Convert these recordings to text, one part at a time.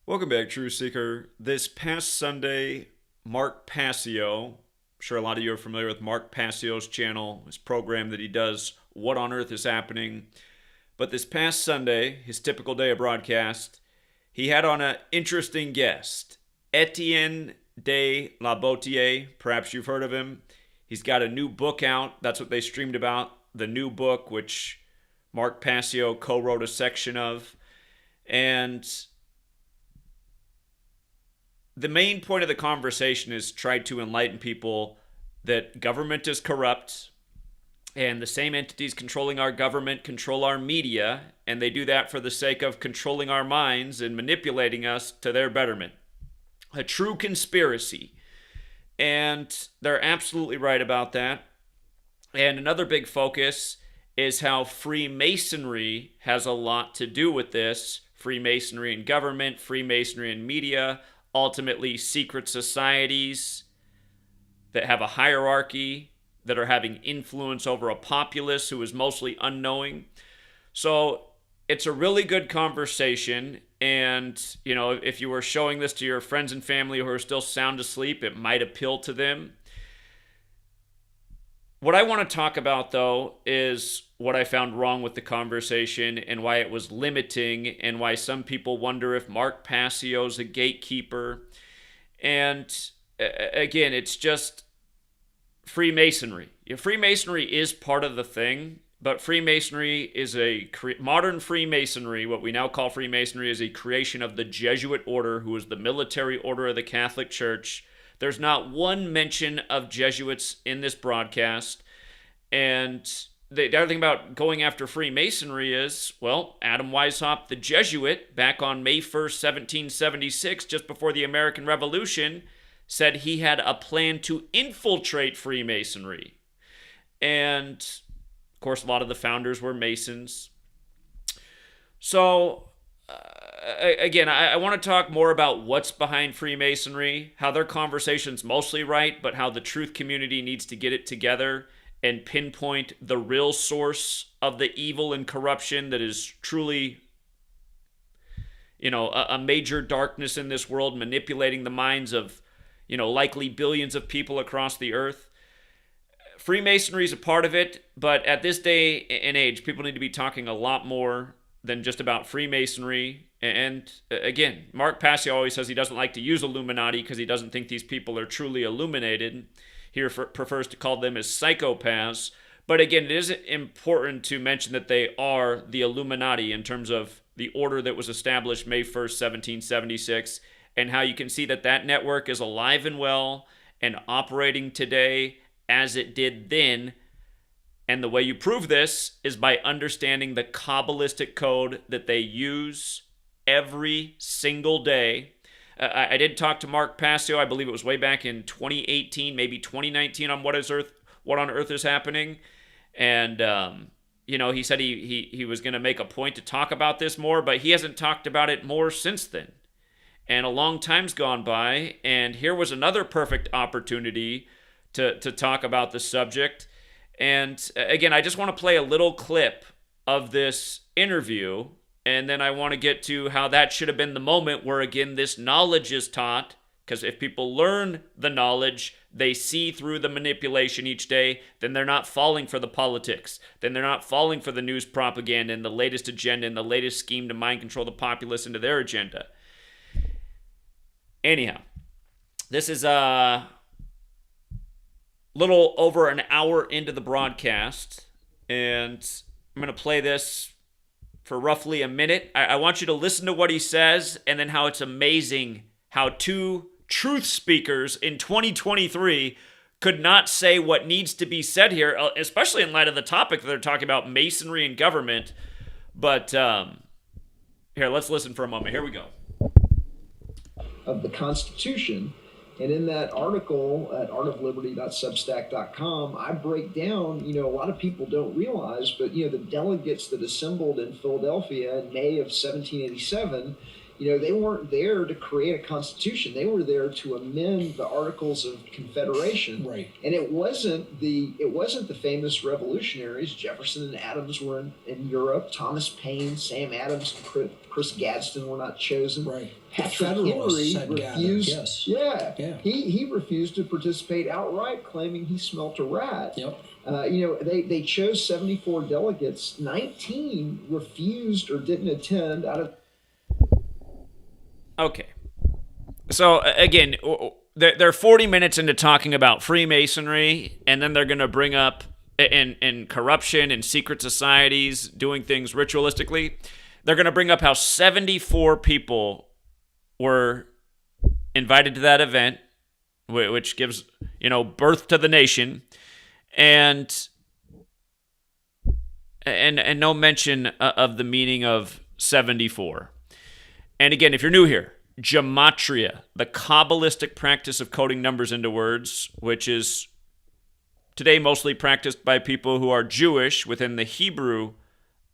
Welcome back, True Seeker. This past Sunday, Mark Passio, I'm sure a lot of you are familiar with Mark Passio's channel, his program that he does, What on Earth is Happening? But this past Sunday, his typical day of broadcast, he had on an interesting guest, Etienne de la Boetie. Perhaps you've heard of him. He's got a new book out. That's what they streamed about. The new book, which Mark Passio co-wrote a section of. And the main point of the conversation is try to enlighten people that government is corrupt and the same entities controlling our government control our media, and they do that for the sake of controlling our minds and manipulating us to their betterment. A true conspiracy. And they're absolutely right about that. And another big focus is how Freemasonry has a lot to do with this. Freemasonry in government, Freemasonry in media, ultimately secret societies that have a hierarchy, that are having influence over a populace who is mostly unknowing. So it's a really good conversation. And, you know, if you were showing this to your friends and family who are still sound asleep, it might appeal to them. What I want to talk about, though, is what I found wrong with the conversation and why it was limiting and why some people wonder if Mark Passio's a gatekeeper. And again, it's just Freemasonry. Freemasonry is part of the thing, but Freemasonry is modern Freemasonry, what we now call Freemasonry, is a creation of the Jesuit order, who is the military order of the Catholic Church. There's not one mention of Jesuits in this broadcast. And the other thing about going after Freemasonry is, well, Adam Weishaupt, the Jesuit, back on May 1st, 1776, just before the American Revolution, said he had a plan to infiltrate Freemasonry. And, of course, a lot of the founders were Masons. So, again, I want to talk more about what's behind Freemasonry, how their conversation's mostly right, but how the truth community needs to get it together and pinpoint the real source of the evil and corruption that is truly, you know, a major darkness in this world, manipulating the minds of, you know, likely billions of people across the earth. Freemasonry is a part of it, but at this day and age, people need to be talking a lot more than just about Freemasonry. And again, Mark Passio always says he doesn't like to use Illuminati because he doesn't think these people are truly illuminated. He prefers to call them as psychopaths. But again, it is important to mention that they are the Illuminati in terms of the order that was established May 1st, 1776, and how you can see that that network is alive and well and operating today as it did then. And the way you prove this is by understanding the Kabbalistic code that they use every single day. I did talk to Mark Passio, I believe it was way back in 2018, maybe 2019, on What on Earth is Happening. And, you know, he said he was going to make a point to talk about this more, but he hasn't talked about it more since then. And a long time's gone by, and here was another perfect opportunity to talk about the subject. And again, I just want to play a little clip of this interview, and then I want to get to how that should have been the moment where, again, this knowledge is taught. Because if people learn the knowledge, they see through the manipulation each day, then they're not falling for the politics. Then they're not falling for the news propaganda and the latest agenda and the latest scheme to mind control the populace into their agenda. Anyhow, this is a little over an hour into the broadcast, and I'm going to play this for roughly a minute. I want you to listen to what he says, and then how it's amazing how two truth speakers in 2023 could not say what needs to be said here, especially in light of the topic that they're talking about, masonry and government. But here, let's listen for a moment. Here we go. Of the Constitution. And in that article at artofliberty.substack.com, I break down, a lot of people don't realize, but, the delegates that assembled in Philadelphia in May of 1787, They weren't there to create a constitution. They were there to amend the Articles of Confederation. Right. And it wasn't the famous revolutionaries. Jefferson and Adams were in Europe. Thomas Paine, Sam Adams, and Chris Gadsden were not chosen. Right. Patrick Henry refused. Yes. Yeah. He refused to participate outright, claiming he smelt a rat. Yep. They chose 74 delegates. 19 refused or didn't attend out of. Okay. So, again, they're 40 minutes into talking about Freemasonry, and then they're going to bring up and corruption and secret societies doing things ritualistically. They're going to bring up how 74 people were invited to that event, which gives, birth to the nation, and no mention of the meaning of 74. And again, if you're new here, Gematria, the Kabbalistic practice of coding numbers into words, which is today mostly practiced by people who are Jewish within the Hebrew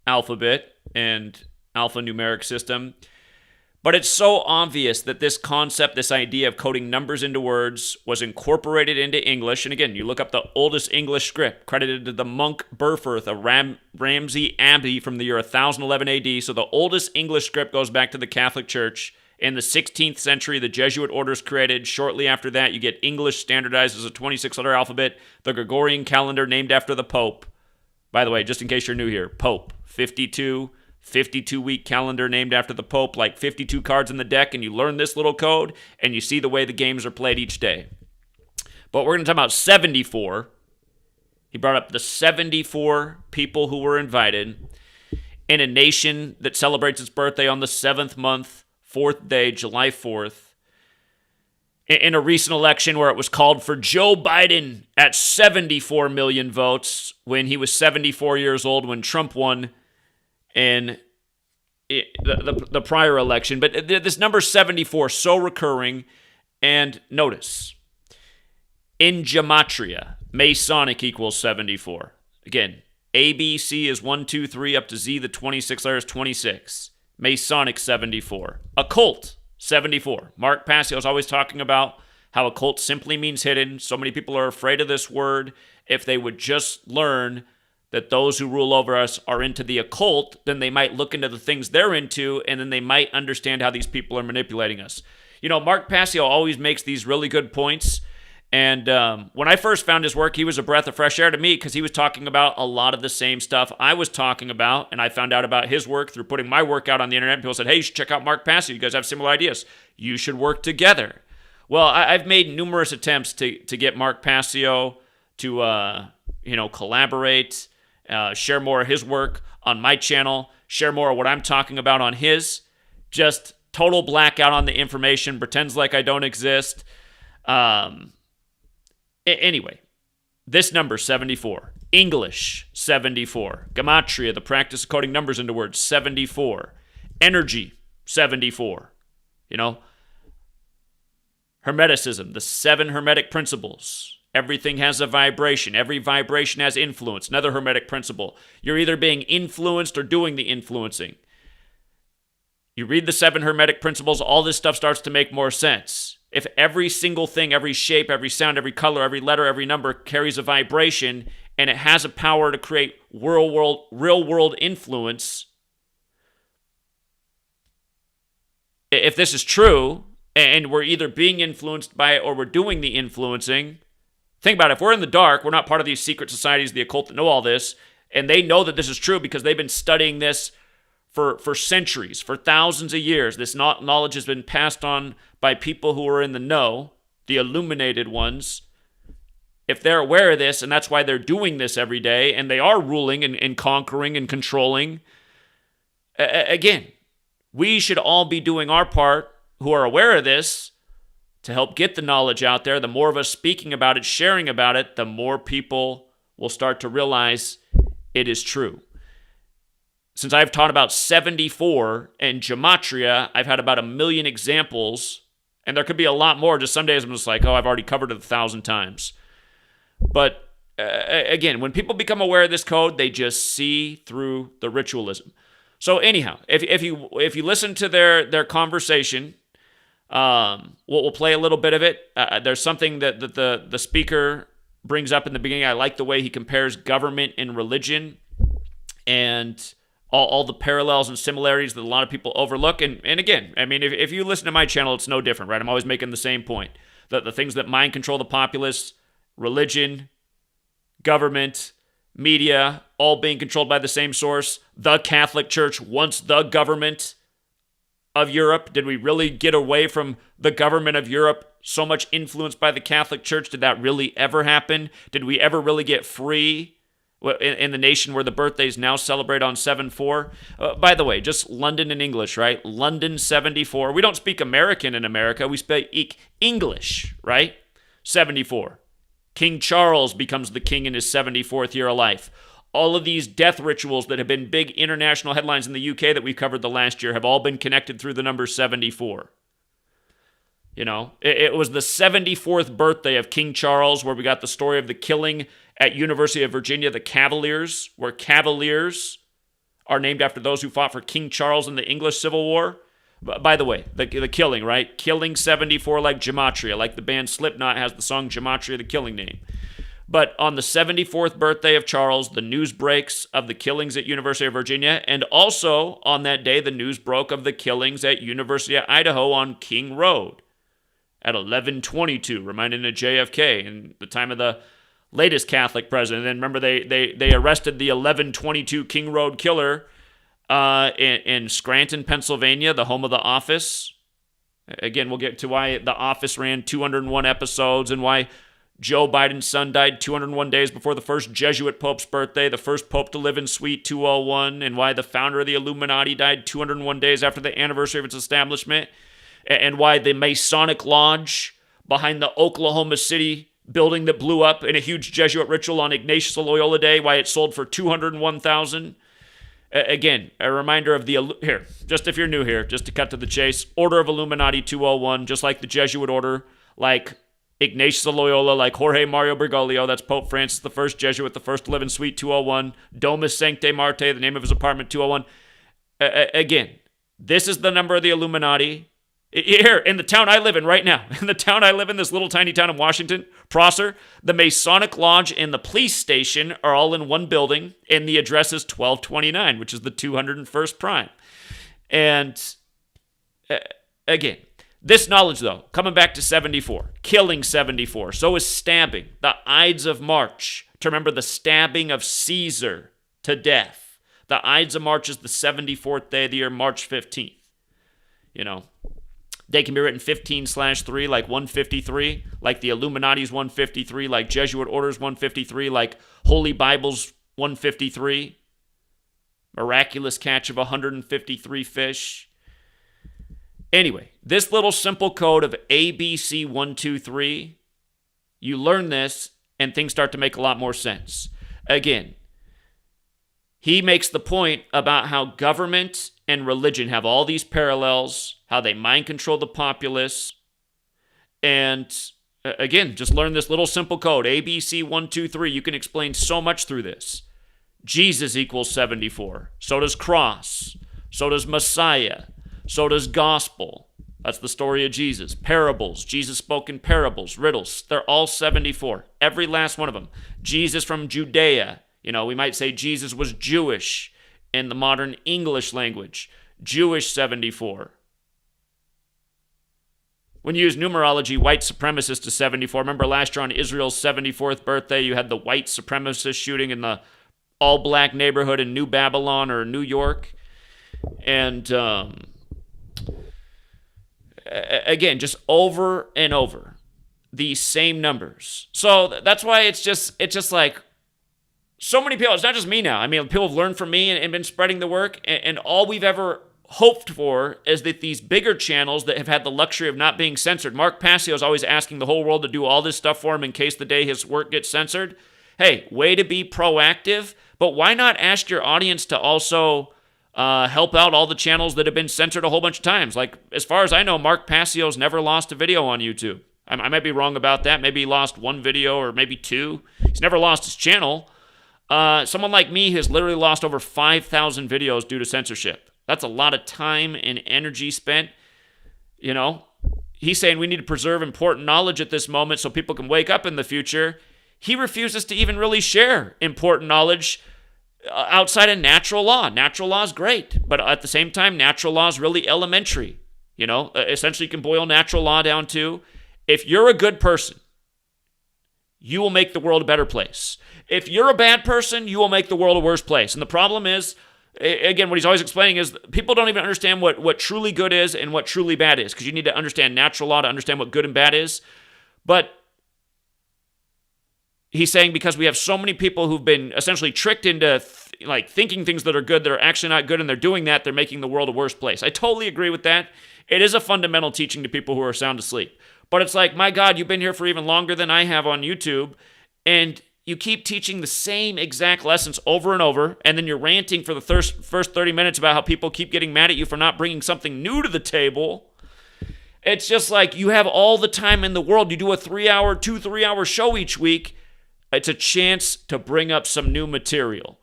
alphabet and alphanumeric system. But it's so obvious that this concept, this idea of coding numbers into words, was incorporated into English. And again, you look up the oldest English script, credited to the monk Burfirth of Ramsey Abbey from the year 1011 AD. So the oldest English script goes back to the Catholic Church. In the 16th century, the Jesuit orders created. Shortly after that, you get English standardized as a 26-letter alphabet. The Gregorian calendar named after the Pope. By the way, just in case you're new here, Pope, 52-week calendar named after the Pope, like 52 cards in the deck, and you learn this little code, and you see the way the games are played each day. But we're going to talk about 74. He brought up the 74 people who were invited in a nation that celebrates its birthday on the 7th month, 4th day, July 4th. In a recent election where it was called for Joe Biden at 74 million votes when he was 74 years old when Trump won in the prior election. But this number 74, so recurring. And notice, in Gematria, Masonic equals 74. Again, ABC is 1, 2, 3, up to Z, the 26 letters, 26. Masonic, 74. Occult, 74. Mark Passio is always talking about how occult simply means hidden. So many people are afraid of this word. If they would just learn that those who rule over us are into the occult, then they might look into the things they're into, and then they might understand how these people are manipulating us. Mark Passio always makes these really good points. And when I first found his work, he was a breath of fresh air to me because he was talking about a lot of the same stuff I was talking about. And I found out about his work through putting my work out on the internet. People said, hey, you should check out Mark Passio. You guys have similar ideas. You should work together. Well, I've made numerous attempts to get Mark Passio to, collaborate, share more of his work on my channel, share more of what I'm talking about on his. Just total blackout on the information, pretends like I don't exist. Anyway, this number, 74. English, 74. Gematria, the practice of coding numbers into words, 74. Energy, 74. Hermeticism, the 7 Hermetic principles. Everything has a vibration. Every vibration has influence. Another Hermetic principle. You're either being influenced or doing the influencing. You read the 7 Hermetic principles, all this stuff starts to make more sense. If every single thing, every shape, every sound, every color, every letter, every number carries a vibration and it has a power to create real world influence, if this is true and we're either being influenced by it or we're doing the influencing, think about it. If we're in the dark, we're not part of these secret societies, the occult that know all this, and they know that this is true because they've been studying this for centuries, for thousands of years. This knowledge has been passed on by people who are in the know, the illuminated ones. If they're aware of this, and that's why they're doing this every day, and they are ruling and conquering and controlling, again, we should all be doing our part who are aware of this to help get the knowledge out there. The more of us speaking about it, sharing about it, the more people will start to realize it is true. Since I've taught about 74 and Gematria, I've had about 1 million examples, and there could be a lot more. Just some days I'm just like, I've already covered it 1,000 times. But again, when people become aware of this code, they just see through the ritualism. So anyhow, if you listen to their conversation, we'll play a little bit of it. There's something that the speaker brings up in the beginning. I like the way he compares government and religion, and all the parallels and similarities that a lot of people overlook. And again, I mean, if you listen to my channel, it's no different, right? I'm always making the same point. The things that mind control the populace, religion, government, media, all being controlled by the same source. The Catholic Church, once the government of Europe. Did we really get away from the government of Europe so much influenced by the Catholic Church? Did that really ever happen? Did we ever really get free in the nation where the birthdays now celebrate on 7/4? By the way, just London in English, right? London 74. We don't speak American in America. We speak English, right? 74. King Charles becomes the king in his 74th year of life. All of these death rituals that have been big international headlines in the UK that we've covered the last year have all been connected through the number 74. You know, it was the 74th birthday of King Charles where we got the story of the killing at University of Virginia, the Cavaliers, where Cavaliers are named after those who fought for King Charles in the English Civil War. By the way, the killing, right? Killing 74 like Gematria, like the band Slipknot has the song Gematria, the killing name. But on the 74th birthday of Charles, the news breaks of the killings at University of Virginia, and also on that day, the news broke of the killings at University of Idaho on King Road at 11:22, reminding of JFK and the time of the latest Catholic president. And then remember, they arrested the 11:22 King Road killer in Scranton, Pennsylvania, the home of The Office. Again, we'll get to why The Office ran 201 episodes and why Joe Biden's son died 201 days before the first Jesuit pope's birthday, the first pope to live in Suite 201, and why the founder of the Illuminati died 201 days after the anniversary of its establishment, and why the Masonic Lodge behind the Oklahoma City building that blew up in a huge Jesuit ritual on Ignatius of Loyola Day, why it sold for $201,000. Again, a reminder of here, just if you're new here, just to cut to the chase, Order of Illuminati 201, just like the Jesuit order, like Ignatius of Loyola, like Jorge Mario Bergoglio, that's Pope Francis the first Jesuit, the first to live in Suite 201, Domus Sanctae Marte, the name of his apartment, 201. Again, this is the number of the Illuminati. Here, in the town I live in right now, in the town I live in, this little tiny town in Washington, Prosser, the Masonic Lodge and the police station are all in one building, and the address is 1229, which is the 201st prime. And again, this knowledge, though, coming back to 74, killing 74, so is stabbing, the Ides of March, to remember the stabbing of Caesar to death. The Ides of March is the 74th day of the year, March 15th. You know, they can be written 15/3, like 153, like the Illuminati's 153, like Jesuit Orders 153, like Holy Bible's 153, miraculous catch of 153 fish. Anyway, this little simple code of ABC 123, you learn this and things start to make a lot more sense. Again, he makes the point about how government and religion have all these parallels, how they mind control the populace. And again, just learn this little simple code, ABC 123. You can explain so much through this. Jesus equals 74. So does cross. So does Messiah. So does gospel. That's the story of Jesus. Parables. Jesus spoke in parables, riddles. They're all 74. Every last one of them. Jesus from Judea. You know, we might say Jesus was Jewish in the modern English language. Jewish 74. When you use numerology, white supremacist is 74. Remember last year on Israel's 74th birthday, you had the white supremacist shooting in the all-black neighborhood in New Babylon or New York. And again, just over and over, these same numbers. So that's why it's just like, so many people, it's not just me now. I mean, people have learned from me and been spreading the work, and all we've ever hoped for is that these bigger channels that have had the luxury of not being censored. Mark Passio is always asking the whole world to do all this stuff for him in case the day his work gets censored. Hey, way to be proactive, but why not ask your audience to also help out all the channels that have been censored a whole bunch of times? Like, as far as I know, Mark Passio's never lost a video on YouTube. I might be wrong about that. Maybe he lost one video or maybe two. He's never lost his channel. Someone like me has literally lost over 5,000 videos due to censorship. That's a lot of time and energy spent. You know, he's saying we need to preserve important knowledge at this moment so people can wake up in the future. He refuses to even really share important knowledge outside of natural law. Natural law is great, but at the same time, natural law is really elementary. You know, essentially you can boil natural law down to, if you're a good person, you will make the world a better place. If you're a bad person, you will make the world a worse place. And the problem is, again, what he's always explaining is people don't even understand what truly good is and what truly bad is, because you need to understand natural law to understand what good and bad is. But he's saying because we have so many people who've been essentially tricked into thinking things that are good that are actually not good, and they're doing that, they're making the world a worse place. I totally agree with that. It is a fundamental teaching to people who are sound asleep. But it's like, my God, you've been here for even longer than I have on YouTube, and you keep teaching the same exact lessons over and over, and then you're ranting for the first 30 minutes about how people keep getting mad at you for not bringing something new to the table. It's just like, you have all the time in the world. You do a 3-hour show each week. It's a chance to bring up some new material,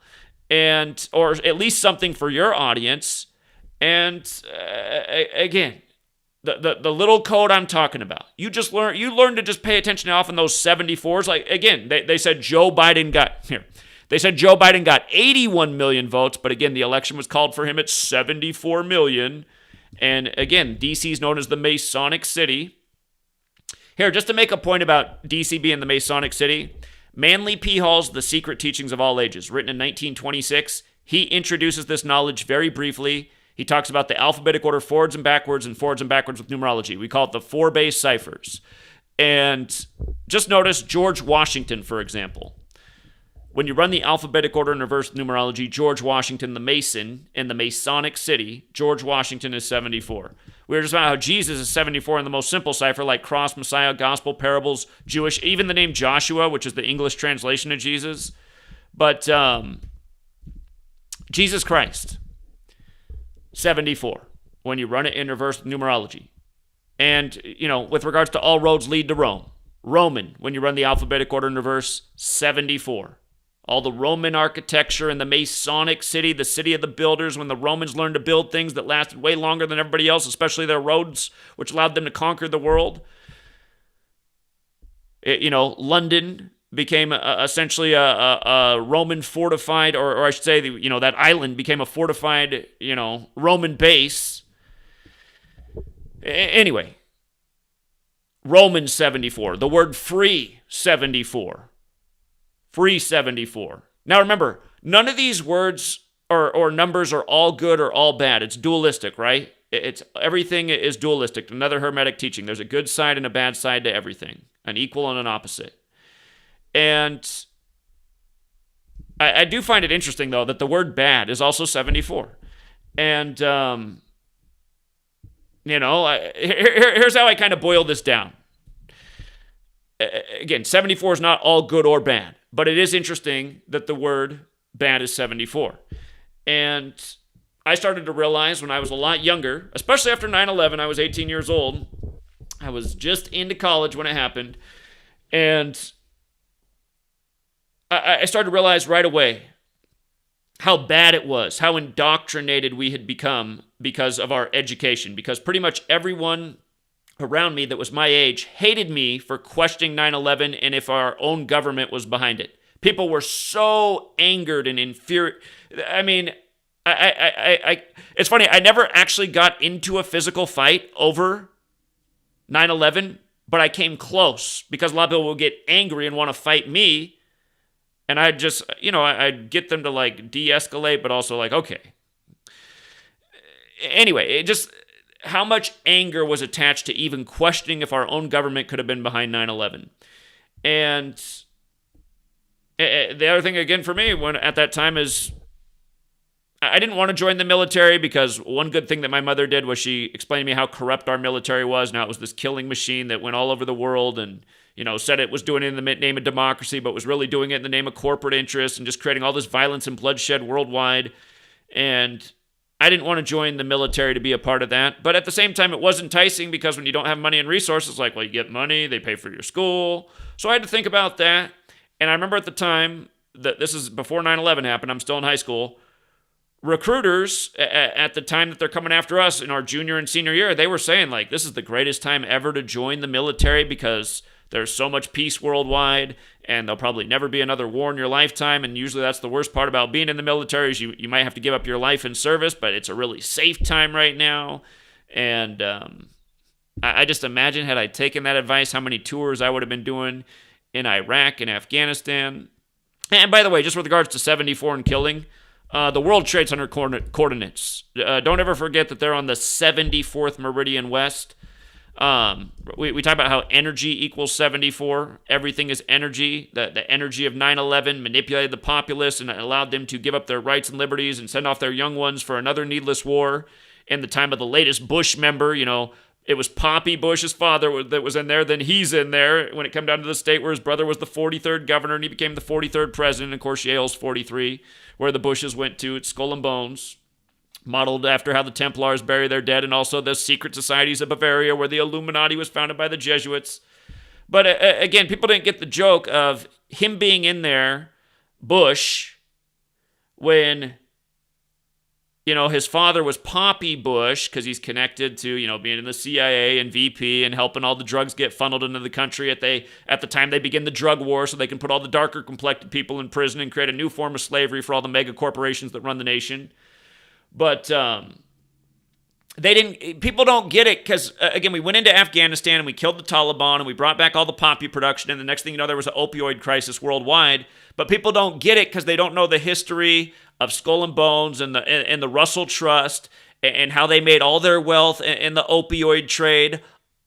or at least something for your audience. And again, the little code I'm talking about, you learn to just pay attention to often those 74s. Like, again, they said Joe Biden got 81 million votes, but again, the election was called for him at 74 million. And again, DC is known as the Masonic City. Here, just to make a point about DC being the Masonic City, Manly P. Hall's The Secret Teachings of All Ages, written in 1926, he introduces this knowledge very briefly. He talks about the alphabetic order forwards and backwards with numerology. We call it the 4 base ciphers. And just notice George Washington, for example. When you run the alphabetic order in reverse numerology, George Washington, the Mason, in the Masonic City, George Washington is 74. We were just about how Jesus is 74 in the most simple cipher, like cross, Messiah, gospel, parables, Jewish, even the name Joshua, which is the English translation of Jesus. But Jesus Christ, 74, when you run it in reverse numerology. And, with regards to all roads lead to Rome, Roman, when you run the alphabetic order in reverse, 74. All the Roman architecture in the Masonic City, the city of the builders, when the Romans learned to build things that lasted way longer than everybody else, especially their roads, which allowed them to conquer the world. London became essentially a Roman fortified, or I should say, that island became a fortified, Roman base. Anyway, Roman 74, the word free 74. Free 74. Now remember, none of these words or numbers are all good or all bad. It's dualistic, right? It's everything is dualistic. Another Hermetic teaching. There's a good side and a bad side to everything. An equal and an opposite. And I do find it interesting, though, that the word bad is also 74. And, here's how I kind of boil this down. Again, 74 is not all good or bad. But it is interesting that the word bad is 74. And I started to realize when I was a lot younger, especially after 9/11, I was 18 years old. I was just into college when it happened. And I started to realize right away how bad it was, how indoctrinated we had become because of our education. Because pretty much everyone around me that was my age hated me for questioning 9/11 and if our own government was behind it. People were so angered and infuriated. I mean, it's funny, I never actually got into a physical fight over 9/11, but I came close because a lot of people would get angry and want to fight me. And I'd just, I'd get them to de-escalate, but also okay. Anyway, it just, how much anger was attached to even questioning if our own government could have been behind 9/11. And the other thing, again, for me, when at that time is, I didn't want to join the military because one good thing that my mother did was she explained to me how corrupt our military was. Now it was this killing machine that went all over the world and, said it was doing it in the name of democracy, but was really doing it in the name of corporate interests and just creating all this violence and bloodshed worldwide. And I didn't want to join the military to be a part of that. But at the same time, it was enticing because when you don't have money and resources, you get money, they pay for your school. So I had to think about that. And I remember at the time, this is before 9/11 happened. I'm still in high school. Recruiters at the time that they're coming after us in our junior and senior year, they were saying like, this is the greatest time ever to join the military because there's so much peace worldwide and there'll probably never be another war in your lifetime. And usually that's the worst part about being in the military is you might have to give up your life in service, but it's a really safe time right now. And I just imagine had I taken that advice, how many tours I would have been doing in Iraq and Afghanistan. And by the way, just with regards to 74 and killing, the World Trade Center coordinates. Don't ever forget that they're on the 74th meridian west. We talk about how energy equals 74. Everything is energy. The energy of 9/11 manipulated the populace and allowed them to give up their rights and liberties and send off their young ones for another needless war. In the time of the latest Bush member, it was Poppy Bush's father that was in there. Then he's in there when it came down to the state where his brother was the 43rd governor and he became the 43rd president. Of course, Yale's 43, where the Bushes went to. It's Skull and Bones, modeled after how the Templars bury their dead, and also the secret societies of Bavaria, where the Illuminati was founded by the Jesuits. But again, people didn't get the joke of him being in there, Bush, when his father was Poppy Bush because he's connected to, being in the CIA and VP and helping all the drugs get funneled into the country at the time they begin the drug war so they can put all the darker complected people in prison and create a new form of slavery for all the mega corporations that run the nation. But people don't get it because, again, we went into Afghanistan and we killed the Taliban and we brought back all the poppy production, and the next thing you know, there was an opioid crisis worldwide. But people don't get it because they don't know the history of Skull and Bones and the Russell Trust and how they made all their wealth in the opioid trade.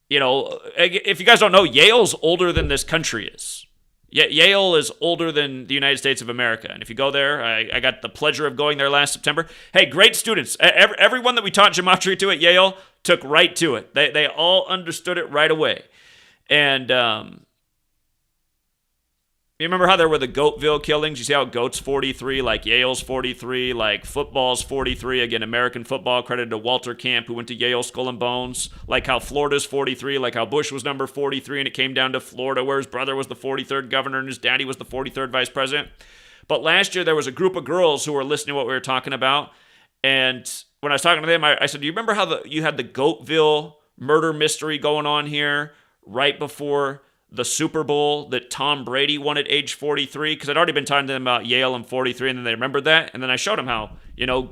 If you guys don't know, Yale's older than this country is. Yale is older than the United States of America. And if you go there, I got the pleasure of going there last September. Hey, great students. Everyone that we taught gematria to at Yale took right to it. They all understood it right away. And you remember how there were the Goatville killings? You see how Goat's 43, like Yale's 43, like football's 43. Again, American football credited to Walter Camp, who went to Yale, Skull and Bones. Like how Florida's 43, like how Bush was number 43, and it came down to Florida, where his brother was the 43rd governor and his daddy was the 43rd vice president. But last year, there was a group of girls who were listening to what we were talking about. And when I was talking to them, I said, do you remember how you had the Goatville murder mystery going on here right before the Super Bowl that Tom Brady won at age 43? Because I'd already been talking to them about Yale and 43, and then they remembered that. And then I showed them how,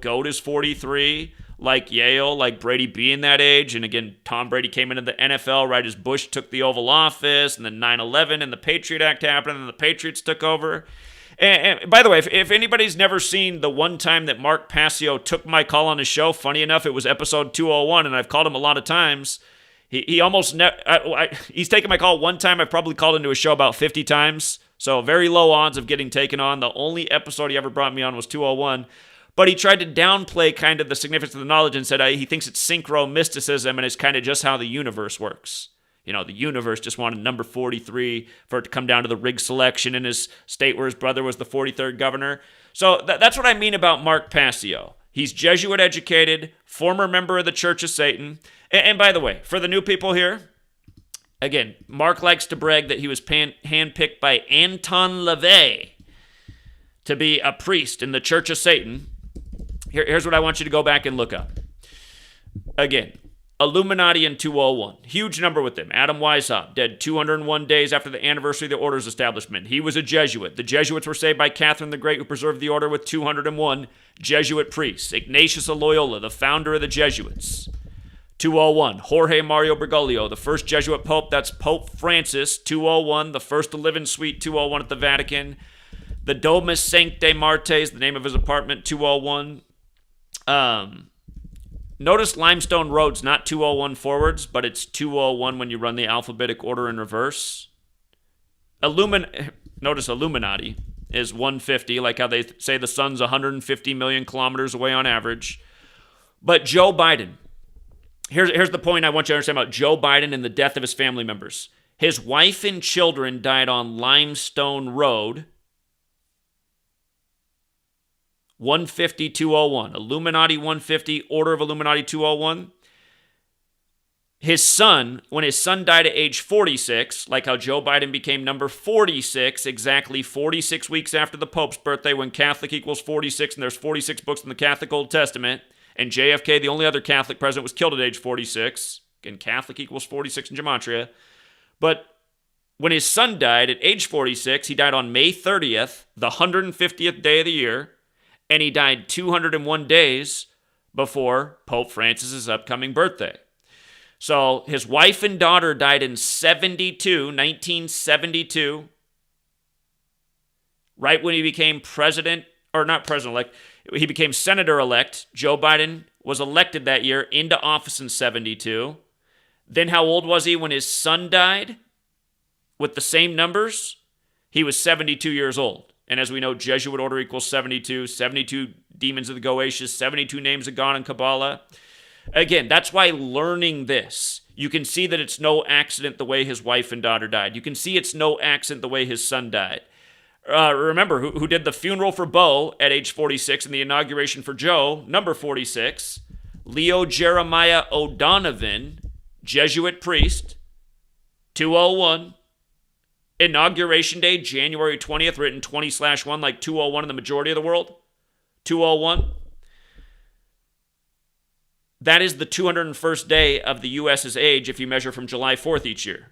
Goat is 43, like Yale, like Brady being that age. And again, Tom Brady came into the NFL right as Bush took the Oval Office, and then 9/11 and the Patriot Act happened, and the Patriots took over. And by the way, if anybody's never seen the one time that Mark Passio took my call on his show, funny enough, it was episode 201, and I've called him a lot of times. He almost he's taken my call one time. I've probably called into a show about 50 times. So very low odds of getting taken on. The only episode he ever brought me on was 201. But he tried to downplay kind of the significance of the knowledge and said he thinks it's synchro mysticism and it's kind of just how the universe works. The universe just wanted number 43 for it to come down to the rig selection in his state where his brother was the 43rd governor. So that's what I mean about Mark Passio. He's Jesuit educated, former member of the Church of Satan. And by the way, for the new people here, again, Mark likes to brag that he was handpicked by Anton LaVey to be a priest in the Church of Satan. Here's what I want you to go back and look up. Again, Illuminati and 201. Huge number with them. Adam Weishaupt, dead 201 days after the anniversary of the order's establishment. He was a Jesuit. The Jesuits were saved by Catherine the Great, who preserved the order with 201 Jesuit priests. Ignatius of Loyola, the founder of the Jesuits. 201, Jorge Mario Bergoglio, the first Jesuit pope. That's Pope Francis. 201, the first to live in Suite 201 at the Vatican. The Domus Sanctae Martes, the name of his apartment, 201. Notice Limestone Road's not 201 forwards, but it's 201 when you run the alphabetic order in reverse. Notice Illuminati is 150, like how they say the sun's 150 million kilometers away on average. But Joe Biden, here's the point I want you to understand about Joe Biden and the death of his family members. His wife and children died on Limestone Road. 150-201. Illuminati 150, Order of Illuminati 201. when his son died at age 46, like how Joe Biden became number 46, exactly 46 weeks after the Pope's birthday, when Catholic equals 46, and there's 46 books in the Catholic Old Testament, and JFK, the only other Catholic president, was killed at age 46. Again, Catholic equals 46 in Gematria. But when his son died at age 46, he died on May 30th, the 150th day of the year, and he died 201 days before Pope Francis's upcoming birthday. So his wife and daughter died in 1972, right when he became president-elect. He became senator-elect. Joe Biden was elected that year into office in 72. Then how old was he when his son died? With the same numbers, he was 72 years old. And as we know, Jesuit order equals 72, 72 demons of the Goetians, 72 names of God in Kabbalah. Again, that's why learning this, you can see that it's no accident the way his wife and daughter died. You can see it's no accident the way his son died. Remember, who did the funeral for Bo at age 46 and the inauguration for Joe, number 46, Leo Jeremiah O'Donovan, Jesuit priest, 201. Inauguration day, January 20th, written 20/1, like 201 in the majority of the world. 201. That is the 201st day of the U.S.'s age if you measure from July 4th each year.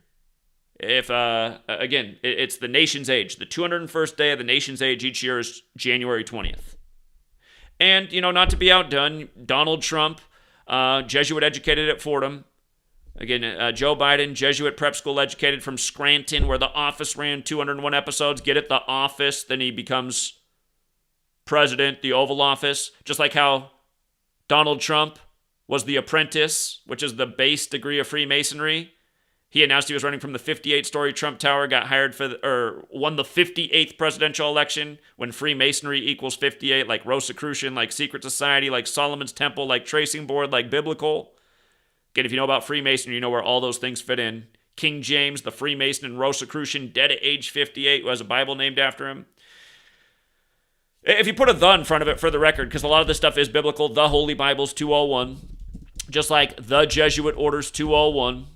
Again, it's the nation's age. The 201st day of the nation's age each year is January 20th. And, not to be outdone, Donald Trump, Jesuit educated at Fordham. Again, Joe Biden, Jesuit prep school educated from Scranton, where The Office ran 201 episodes. Get it? The Office. Then he becomes president, the Oval Office. Just like how Donald Trump was The Apprentice, which is the base degree of Freemasonry. He announced he was running from the 58-story Trump Tower, got hired won the 58th presidential election when Freemasonry equals 58, like Rosicrucian, like Secret Society, like Solomon's Temple, like Tracing Board, like Biblical. Again, if you know about Freemasonry, you know where all those things fit in. King James, the Freemason and Rosicrucian, dead at age 58, who has a Bible named after him. If you put a "the" in front of it for the record, because a lot of this stuff is biblical, the Holy Bible's 201. Just like the Jesuit Order's 201.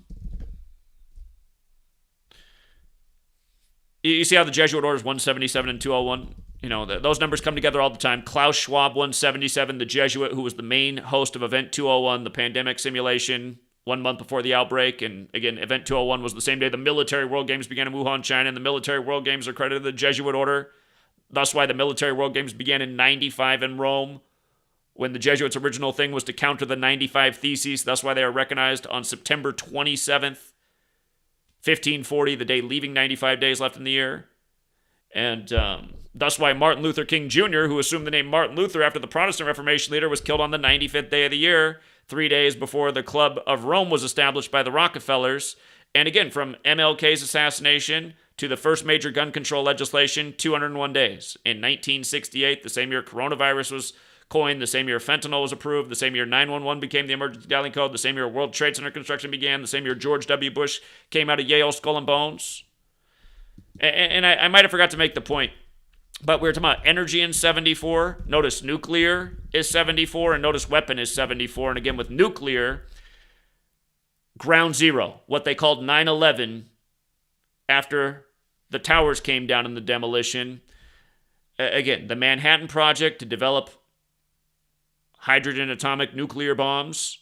You see how the Jesuit Order's 177 and 201? Those numbers come together all the time. Klaus Schwab, 177, the Jesuit who was the main host of Event 201, the pandemic simulation, 1 month before the outbreak. And again, Event 201 was the same day the military World Games began in Wuhan, China, and the military World Games are credited to the Jesuit Order. That's why the military World Games began in 95 in Rome, when the Jesuits' original thing was to counter the 95 Theses. That's why they are recognized on September 27th, 1540, the day leaving 95 days left in the year. And that's why Martin Luther King Jr., who assumed the name Martin Luther after the Protestant Reformation leader, was killed on the 95th day of the year, 3 days before the Club of Rome was established by the Rockefellers. And again, from MLK's assassination to the first major gun control legislation, 201 days. In 1968, the same year coronavirus was coined, the same year fentanyl was approved, the same year 911 became the emergency dialing code, the same year World Trade Center construction began, the same year George W. Bush came out of Yale Skull and Bones. And I might have forgot to make the point, but we were talking about energy in 74. Notice nuclear is 74, and notice weapon is 74. And again, with nuclear, ground zero, what they called 9/11 after the towers came down in the demolition. Again, the Manhattan Project to develop hydrogen atomic nuclear bombs.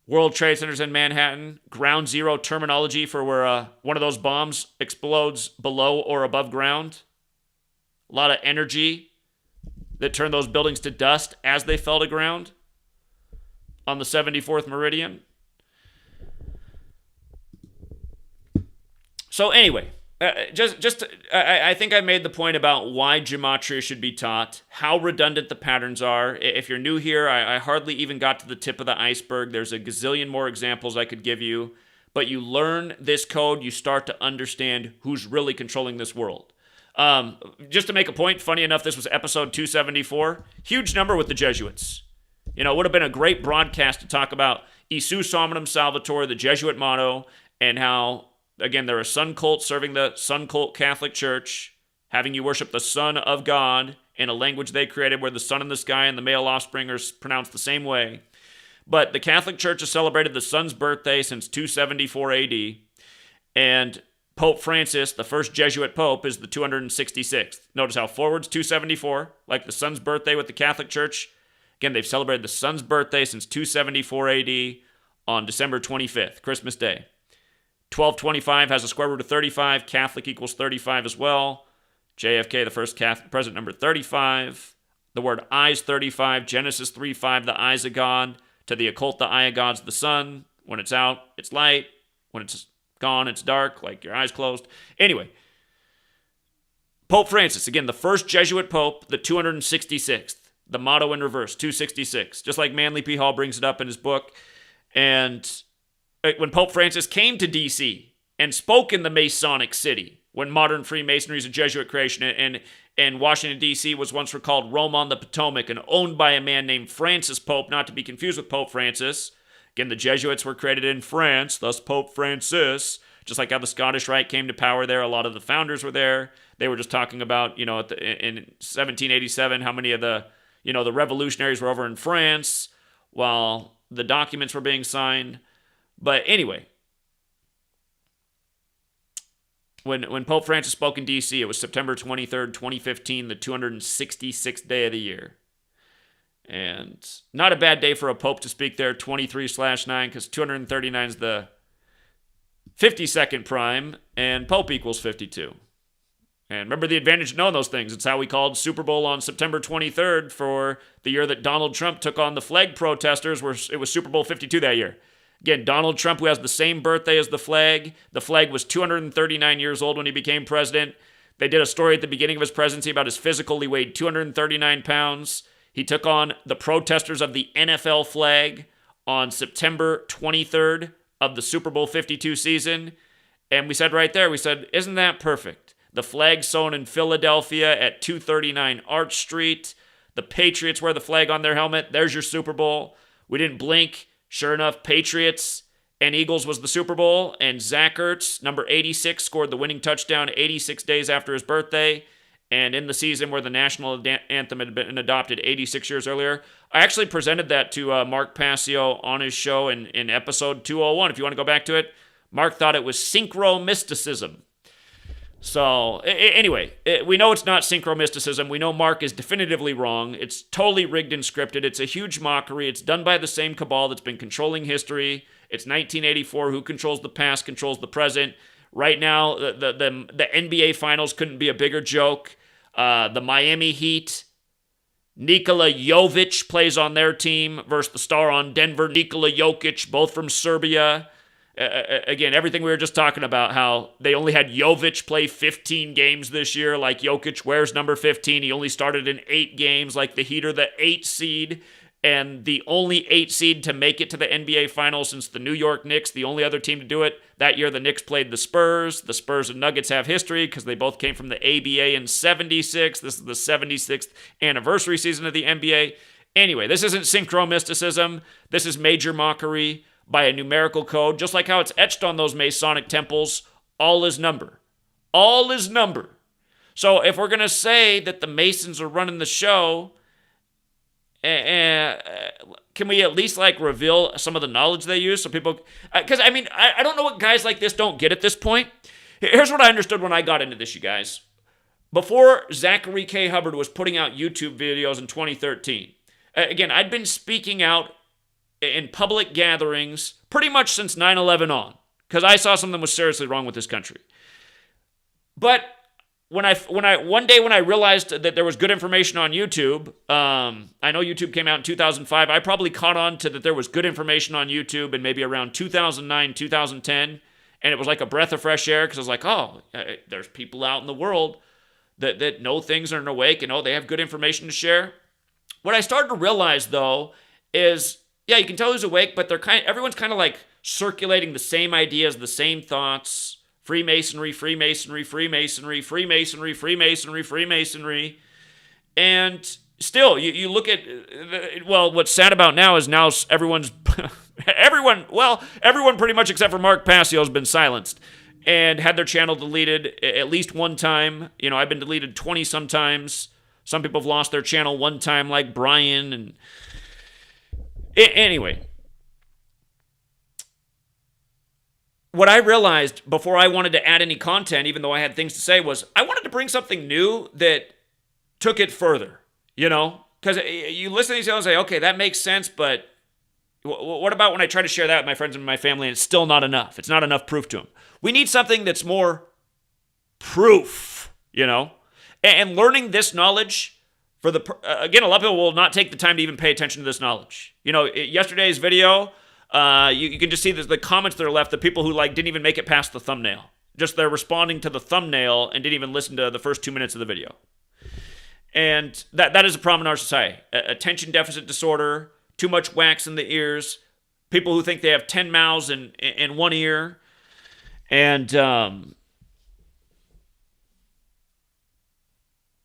World Trade Centers in Manhattan. Ground zero terminology for where one of those bombs explodes below or above ground. A lot of energy that turned those buildings to dust as they fell to ground on the 74th meridian. So anyway, I think I made the point about why gematria should be taught, how redundant the patterns are. If you're new here, I hardly even got to the tip of the iceberg. There's a gazillion more examples I could give you. But you learn this code, you start to understand who's really controlling this world. Just to make a point, funny enough, this was episode 274. Huge number with the Jesuits. It would have been a great broadcast to talk about Isus Hominum Salvator, the Jesuit motto, and how, again, they're a sun cult serving the sun cult Catholic Church, having you worship the Son of God in a language they created where the sun in the sky and the male offspring are pronounced the same way. But the Catholic Church has celebrated the Son's birthday since 274 AD, and Pope Francis, the first Jesuit Pope, is the 266th. Notice how forward's 274, like the Son's birthday with the Catholic Church. Again, they've celebrated the Son's birthday since 274 AD on December 25th, Christmas Day. 1225 has a square root of 35. Catholic equals 35 as well. JFK, the first Catholic president, number 35. The word I is 35. Genesis 3:5, the eyes of God. To the occult, the eye of God's the sun. When it's out, it's light. When it's gone, it's dark, like your eyes closed. Anyway, Pope Francis, again, the first Jesuit Pope, the 266th. The motto in reverse, 266. Just like Manly P. Hall brings it up in his book. And when Pope Francis came to D.C. and spoke in the Masonic city, when modern Freemasonry is a Jesuit creation, and Washington, D.C. was once called Rome on the Potomac and owned by a man named Francis Pope, not to be confused with Pope Francis. Again, the Jesuits were created in France, thus Pope Francis. Just like how the Scottish Rite came to power there, a lot of the founders were there. They were just talking about, in 1787, how many of the revolutionaries were over in France while the documents were being signed. But anyway, when Pope Francis spoke in D.C., it was September 23rd, 2015, the 266th day of the year. And not a bad day for a pope to speak there, 23/9, because 239 is the 52nd prime, and pope equals 52. And remember the advantage of knowing those things. It's how we called Super Bowl on September 23rd for the year that Donald Trump took on the flag protesters. It was Super Bowl 52 that year. Again, Donald Trump, who has the same birthday as the flag. The flag was 239 years old when he became president. They did a story at the beginning of his presidency about his physical. He weighed 239 pounds. He took on the protesters of the NFL flag on September 23rd of the Super Bowl 52 season. And we said right there, isn't that perfect? The flag sewn in Philadelphia at 239 Arch Street. The Patriots wear the flag on their helmet. There's your Super Bowl. We didn't blink. Sure enough, Patriots and Eagles was the Super Bowl. And Zach Ertz, number 86, scored the winning touchdown 86 days after his birthday. And in the season where the national anthem had been adopted 86 years earlier. I actually presented that to Mark Passio on his show in episode 201. If you want to go back to it, Mark thought it was synchro-mysticism. So, anyway, we know it's not synchro-mysticism. We know Mark is definitively wrong. It's totally rigged and scripted. It's a huge mockery. It's done by the same cabal that's been controlling history. It's 1984. Who controls the past controls the present. Right now, the NBA Finals couldn't be a bigger joke. The Miami Heat, Nikola Jovic plays on their team versus the star on Denver, Nikola Jokic, both from Serbia. Again, everything we were just talking about, how they only had Jovic play 15 games this year, like Jokic wears number 15. He only started in 8 games, like the Heat are the 8 seed, and the only 8 seed to make it to the NBA Finals since the New York Knicks, the only other team to do it. That year, the Knicks played the Spurs. The Spurs and Nuggets have history because they both came from the ABA in 76. This is the 76th anniversary season of the NBA. Anyway, this isn't synchro-mysticism. This is major mockery by a numerical code, just like how it's etched on those Masonic temples. All is number. All is number. So if we're going to say that the Masons are running the show, can we at least reveal some of the knowledge they use so people, because I don't know what guys like this don't get at this point. Here's what I understood when I got into this, you guys. Before Zachary K. Hubbard was putting out YouTube videos in 2013, again, I'd been speaking out in public gatherings pretty much since 9/11 on, because I saw something was seriously wrong with this country. But when I realized that there was good information on YouTube, I know YouTube came out in 2005. I probably caught on to that there was good information on YouTube in maybe around 2009, 2010, and it was like a breath of fresh air because I was like, oh, there's people out in the world that know things and are awake and they have good information to share. What I started to realize though is, yeah, you can tell who's awake, but everyone's kind of like circulating the same ideas, the same thoughts. Freemasonry, Freemasonry, Freemasonry, Freemasonry, Freemasonry, Freemasonry. And still, you look at, what's sad about now is everyone pretty much except for Mark Passio has been silenced and had their channel deleted at least one time. I've been deleted 20 sometimes. Some people have lost their channel one time, like Brian. And anyway, what I realized before I wanted to add any content, even though I had things to say, was I wanted to bring something new that took it further, Because you listen to these and say, okay, that makes sense, but what about when I try to share that with my friends and my family and it's still not enough? It's not enough proof to them. We need something that's more proof, And learning this knowledge again, a lot of people will not take the time to even pay attention to this knowledge. Yesterday's video, you can just see the comments that are left, the people who didn't even make it past the thumbnail. Just they're responding to the thumbnail and didn't even listen to the first 2 minutes of the video. And that is a problem in our society. Attention deficit disorder, too much wax in the ears, people who think they have 10 mouths in one ear. And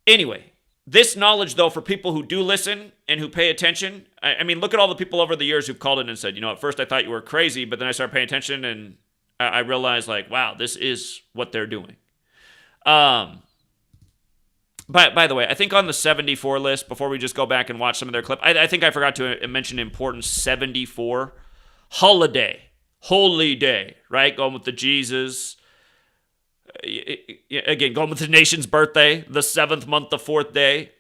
anyway, this knowledge, though, for people who do listen and who pay attention, I mean, look at all the people over the years who've called in and said, at first I thought you were crazy, but then I started paying attention and I realized, wow, this is what they're doing. By the way, I think on the 74 list, before we just go back and watch some of their clip, I think I forgot to mention important 74. Holiday. Holy day, right? Going with the Jesus. Again, going with the nation's birthday, the 7th month, the 4th day.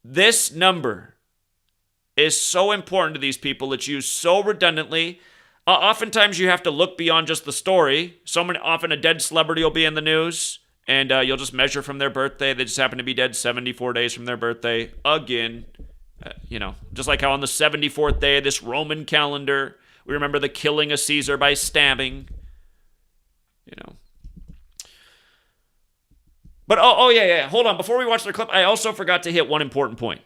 This number is so important to these people. It's used so redundantly. Oftentimes you have to look beyond just the story. Often a dead celebrity will be in the news. And you'll just measure from their birthday. They just happen to be dead 74 days from their birthday. Again, just like how on the 74th day of this Roman calendar, we remember the killing of Caesar by stabbing. But, yeah. Hold on. Before we watch their clip, I also forgot to hit one important point.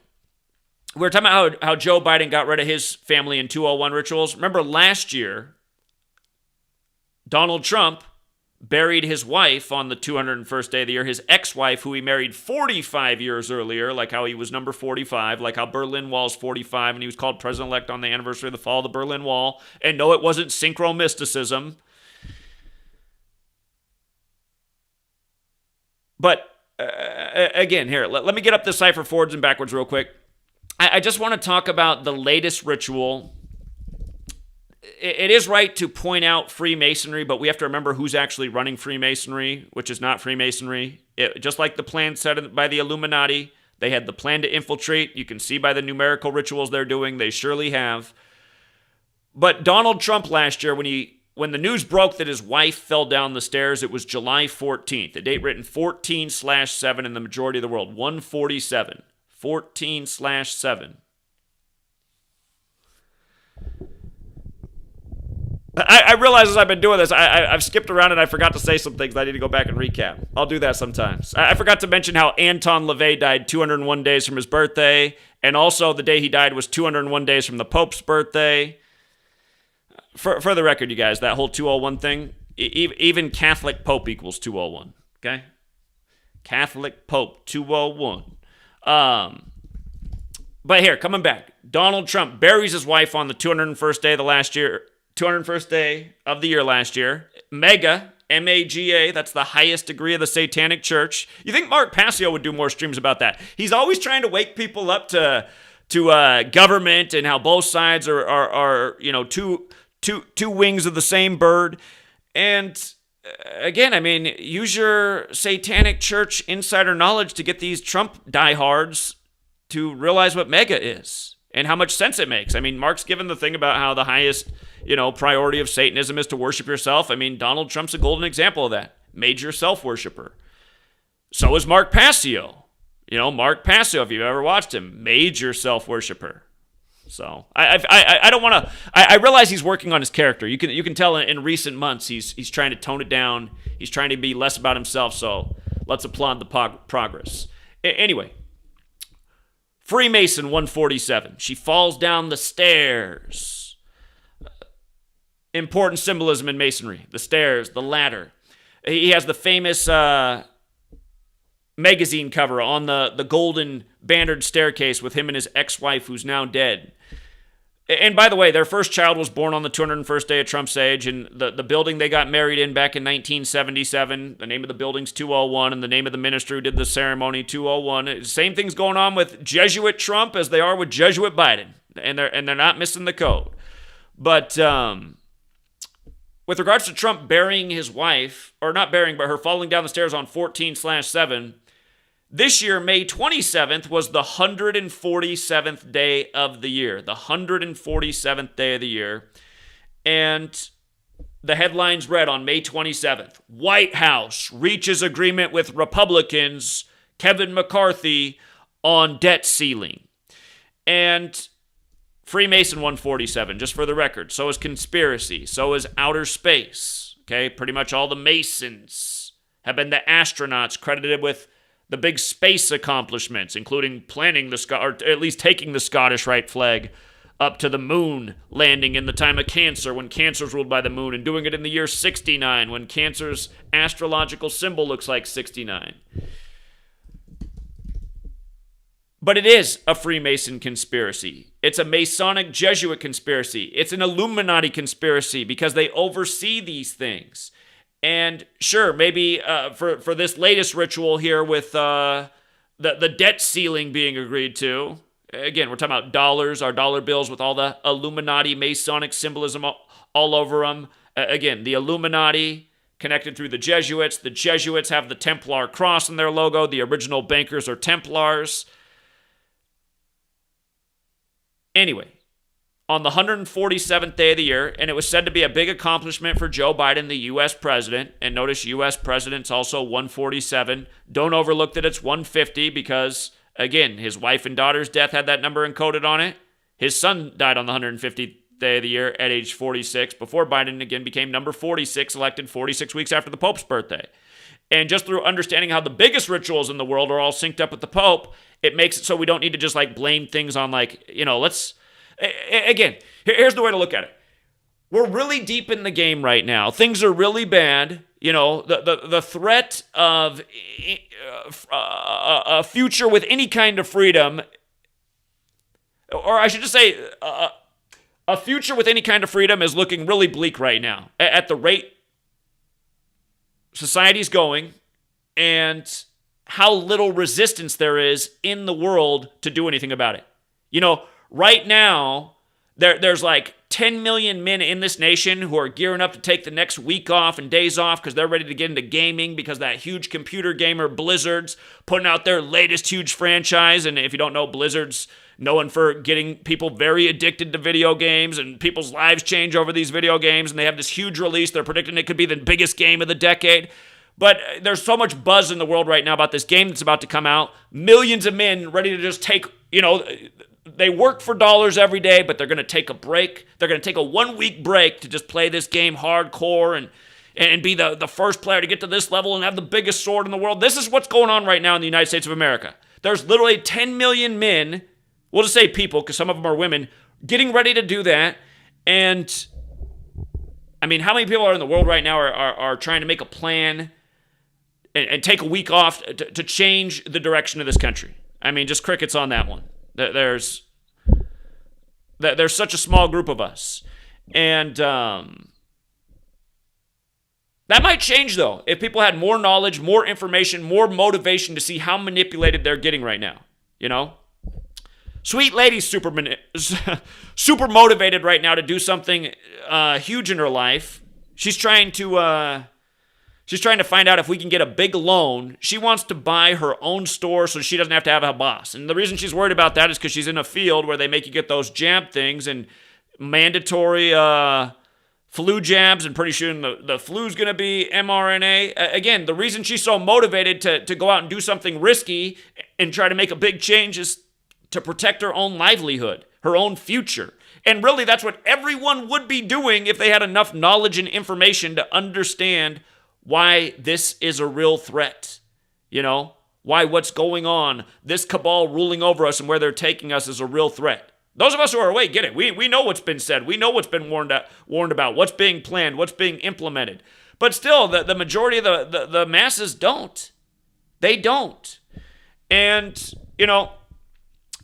We were talking about how Joe Biden got rid of his family in 201 rituals. Remember last year, Donald Trump buried his wife on the 201st day of the year, his ex-wife, who he married 45 years earlier, like how he was number 45, like how Berlin Wall's 45, and he was called president-elect on the anniversary of the fall of the Berlin Wall. And no, it wasn't synchro-mysticism. But, again, here, let me get up the cipher forwards and backwards real quick. I just want to talk about the latest ritual. It is right to point out Freemasonry, but we have to remember who's actually running Freemasonry, which is not Freemasonry. Just like the plan set by the Illuminati, they had the plan to infiltrate. You can see by the numerical rituals they're doing, they surely have. But Donald Trump last year, when the news broke that his wife fell down the stairs, it was July 14th, a date written 14/7 in the majority of the world, 147, 14/7. I realize as I've been doing this, I've skipped around and I forgot to say some things I need to go back and recap. I'll do that sometimes. I forgot to mention how Anton LaVey died 201 days from his birthday, and also the day he died was 201 days from the Pope's birthday. For the record, you guys, that whole 201 thing, even Catholic Pope equals 201, okay? Catholic Pope, 201. But here, coming back, Donald Trump buries his wife on the 201st day of the last year, 201st day of the year last year. Mega, M-A-G-A, that's the highest degree of the Satanic Church. You think Mark Passio would do more streams about that? He's always trying to wake people up to government and how both sides are two wings of the same bird. And again, I mean, use your Satanic Church insider knowledge to get these Trump diehards to realize what mega is and how much sense it makes. I mean, Mark's given the thing about how the highest, priority of Satanism is to worship yourself. I mean, Donald Trump's a golden example of that. Major self-worshiper. So is Mark Passio. Mark Passio, if you've ever watched him, major self-worshiper. So I don't want to. I realize he's working on his character. You can tell in recent months he's trying to tone it down. He's trying to be less about himself. So let's applaud the progress. Anyway, Freemason 147. She falls down the stairs. Important symbolism in Masonry. The stairs, the ladder. He has the famous magazine cover on the golden bannered staircase with him and his ex-wife who's now dead. And by the way, their first child was born on the 201st day of Trump's age, and the building they got married in back in 1977, the name of the building's 201, and the name of the minister who did the ceremony, 201. Same thing's going on with Jesuit Trump as they are with Jesuit Biden, and they're not missing the code. But with regards to Trump burying his wife, or not burying, but her falling down the stairs on 14/7, this year, May 27th, was the 147th day of the year. The 147th day of the year. And the headlines read on May 27th, White House reaches agreement with Republicans, Kevin McCarthy, on debt ceiling. And Freemason 147, just for the record. So is conspiracy. So is outer space. Okay, pretty much all the Masons have been the astronauts credited with the big space accomplishments, including planning or at least taking the Scottish Rite flag up to the moon, landing in the time of Cancer, when Cancer's ruled by the moon, and doing it in the year 69, when Cancer's astrological symbol looks like 69. But it is a Freemason conspiracy. It's a Masonic Jesuit conspiracy. It's an Illuminati conspiracy because they oversee these things. And sure, maybe for this latest ritual here with the debt ceiling being agreed to, again, we're talking about dollars, our dollar bills with all the Illuminati Masonic symbolism all over them. Again, the Illuminati connected through the Jesuits. The Jesuits have the Templar cross in their logo. The original bankers are Templars. Anyway, on the 147th day of the year, and it was said to be a big accomplishment for Joe Biden, the U.S. president, and notice U.S. president's also 147. Don't overlook that it's 150 because, again, his wife and daughter's death had that number encoded on it. His son died on the 150th day of the year at age 46, before Biden again became number 46, elected 46 weeks after the Pope's birthday. And just through understanding how the biggest rituals in the world are all synced up with the Pope, it makes it so we don't need to just like blame things on let's, again, here's the way to look at it. We're really deep in the game right now. Things are really bad. The threat of a future with any kind of freedom, or I should just say a future with any kind of freedom is looking really bleak right now at the rate society's going and how little resistance there is in the world to do anything about it. Right now, there's like 10 million men in this nation who are gearing up to take the next week off and days off because they're ready to get into gaming because that huge computer gamer Blizzard's putting out their latest huge franchise. And if you don't know, Blizzard's known for getting people very addicted to video games and people's lives change over these video games. And they have this huge release. They're predicting it could be the biggest game of the decade. But there's so much buzz in the world right now about this game that's about to come out. Millions of men ready to just take, they work for dollars every day, but they're going to take a break. They're going to take a 1 week break to just play this game hardcore and be the first player to get to this level and have the biggest sword in the world. This is what's going on right now in the United States of America. There's literally 10 million men, we'll just say people because some of them are women, getting ready to do that. And I mean, how many people are in the world right now are trying to make a plan and take a week off to change the direction of this country? I mean, just crickets on that one. There's such a small group of us. And that might change, though, if people had more knowledge, more information, more motivation to see how manipulated they're getting right now. Sweet lady's super motivated right now to do something huge in her life. She's trying to find out if we can get a big loan. She wants to buy her own store so she doesn't have to have a boss. And the reason she's worried about that is because she's in a field where they make you get those jab things and mandatory flu jabs, and pretty soon the flu's going to be mRNA. Again, the reason she's so motivated to go out and do something risky and try to make a big change is to protect her own livelihood, her own future. And really, that's what everyone would be doing if they had enough knowledge and information to understand why this is a real threat. Why what's going on, this cabal ruling over us and where they're taking us is a real threat. Those of us who are awake get it. We know what's been said. We know what's been warned about, what's being planned, what's being implemented. But still, the majority of the masses don't. They don't. And,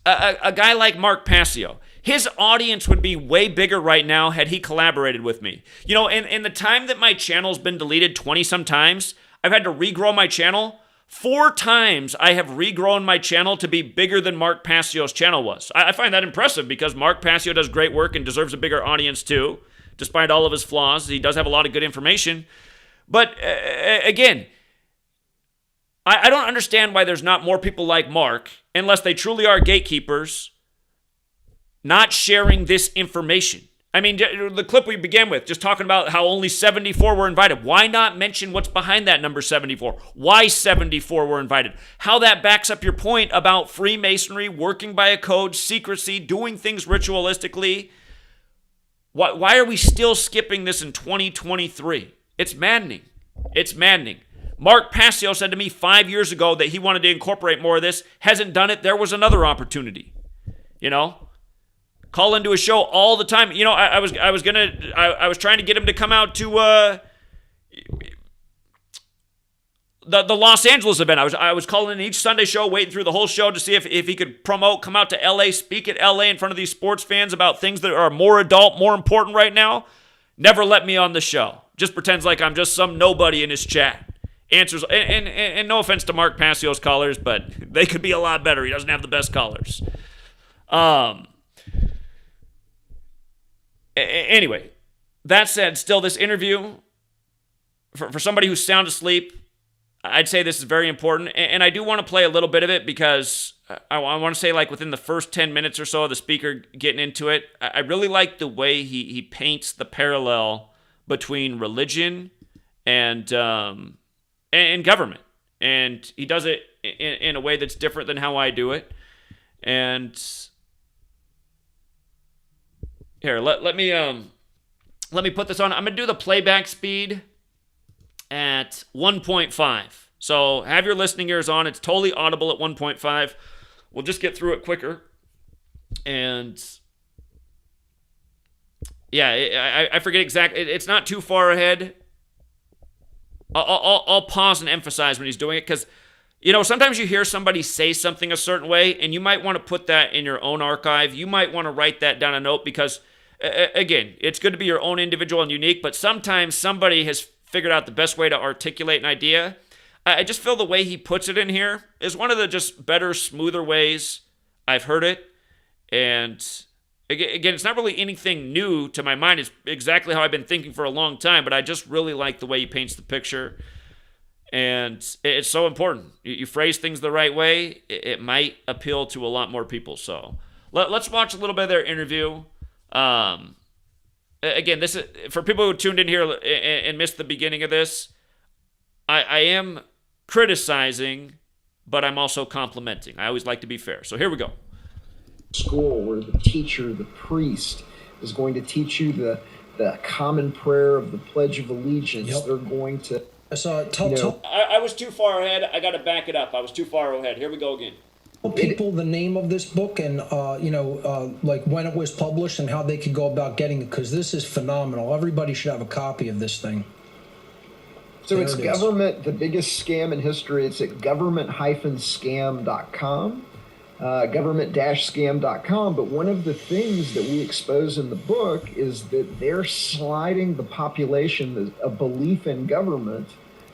a guy like Mark Passio, his audience would be way bigger right now had he collaborated with me. In the time that my channel's been deleted 20-some times, I've had to regrow my channel. 4 times I have regrown my channel to be bigger than Mark Passio's channel was. I find that impressive because Mark Passio does great work and deserves a bigger audience too. despite all of his flaws. He does have a lot of good information. But again, I don't understand why there's not more people like Mark, unless they truly are gatekeepers, not sharing this information. I mean, the clip we began with, just talking about how only 74 were invited. Why not mention what's behind that number 74? Why 74 were invited? How that backs up your point about Freemasonry, working by a code, secrecy, doing things ritualistically. Why are we still skipping this in 2023? It's maddening. It's maddening. Mark Passio said to me 5 years ago that he wanted to incorporate more of this. Hasn't done it. There was another opportunity. You know? Call into a show all the time. You know, I was trying to get him to come out to the Los Angeles event. I was calling in each Sunday show, waiting through the whole show to see if he could come out to LA, speak at LA in front of these sports fans about things that are more adult, more important right now. Never let me on the show. Just pretends like I'm just some nobody in his chat. Answers, and no offense to Mark Passio's callers, but they could be a lot better. He doesn't have the best callers. Anyway, that said, still this interview, for somebody who's sound asleep, I'd say this is very important. And I do want to play a little bit of it because I want to say, like, within the first 10 minutes or so of the speaker getting into it, I really like the way he paints the parallel between religion and government. And he does it in a way that's different than how I do it. And here, let me put this on. I'm going to do the playback speed at 1.5. So have your listening ears on. It's totally audible at 1.5. We'll just get through it quicker. And yeah, I forget exactly. It's not too far ahead. I'll pause and emphasize when he's doing it because, you know, sometimes you hear somebody say something a certain way and you might want to put that in your own archive. You might want to write that down a note because, again, it's good to be your own individual and unique, but sometimes somebody has figured out the best way to articulate an idea. I just feel the way he puts it in here is one of the just better, smoother ways I've heard it. And again, it's not really anything new to my mind. It's exactly how I've been thinking for a long time, but I just really like the way he paints the picture. And it's so important. You phrase things the right way, it might appeal to a lot more people. So let's watch a little bit of their interview. Again, this is for people who tuned in here and missed the beginning of this. I am criticizing, but I'm also complimenting. I always like to be fair. So here we go. School where the teacher, the priest, is going to teach you the common prayer of the Pledge of Allegiance. Yep. They're going to. I was too far ahead. I got to back it up. I was too far ahead. Here we go again. Tell people the name of this book and like when it was published and how they could go about getting it, because this is phenomenal. Everybody should have a copy of this thing. So it's government, the biggest scam in history. It's at government-scam.com, government-scam.com. But one of the things that we expose in the book is that they're sliding the population a belief in government,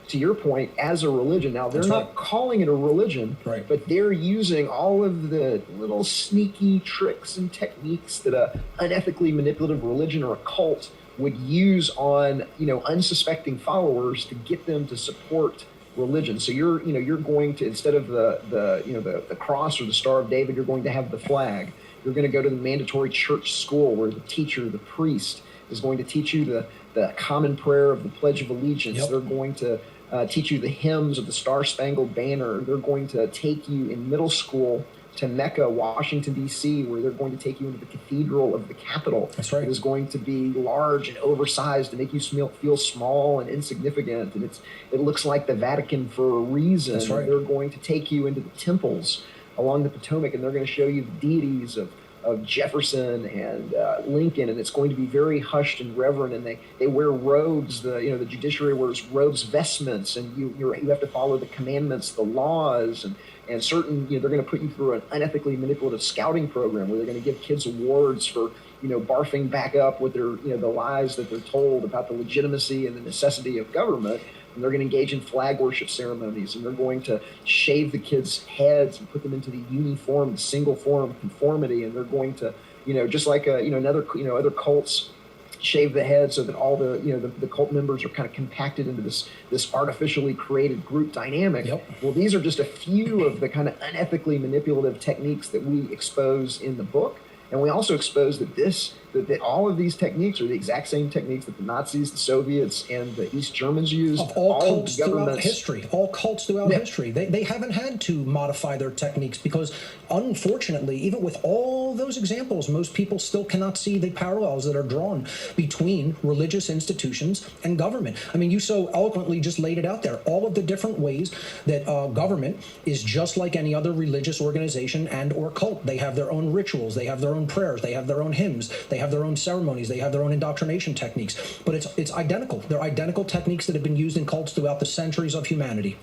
to your point, as a religion. Now, they're not calling it a religion, but they're using all of the little sneaky tricks and techniques that an unethically manipulative religion or a cult would use on, unsuspecting followers to get them to support religion. So you're going to, instead of the cross or the Star of David, you're going to have the flag. You're going to go to the mandatory church school where the teacher, the priest, is going to teach you the common prayer of the Pledge of Allegiance. Yep. They're going to teach you the hymns of the Star-Spangled Banner. They're going to take you in middle school to Mecca, Washington, D.C., where they're going to take you into the cathedral of the Capitol. That's right. It is going to be large and oversized to make you feel small and insignificant. And it looks like the Vatican for a reason. That's right. They're going to take you into the temples along the Potomac, and they're going to show you the deities of Jefferson and Lincoln, and it's going to be very hushed and reverent. And they wear robes. The judiciary wears robes, vestments, and you have to follow the commandments, the laws, and certain. They're going to put you through an unethically manipulative scouting program where they're going to give kids awards for barfing back up with their the lies that they're told about the legitimacy and the necessity of government. And they're going to engage in flag worship ceremonies, and they're going to shave the kids' heads and put them into the uniform, single form conformity. And they're going to, just like other cults shave the head so that all the the cult members are kind of compacted into this artificially created group dynamic. Yep. Well, these are just a few of the kind of unethically manipulative techniques that we expose in the book. And we also expose that all of these techniques are the exact same techniques that the Nazis, the Soviets, and the East Germans used. Of all cults throughout history. All cults throughout history. They haven't had to modify their techniques because, unfortunately, even with all those examples, most people still cannot see the parallels that are drawn between religious institutions and government. I mean, you so eloquently just laid it out there. All of the different ways that government is just like any other religious organization and or cult. They have their own rituals. They have their own prayers. They have their own hymns. They have their own ceremonies. They have their own indoctrination techniques. But it's identical. They're identical techniques that have been used in cults throughout the centuries of humanity.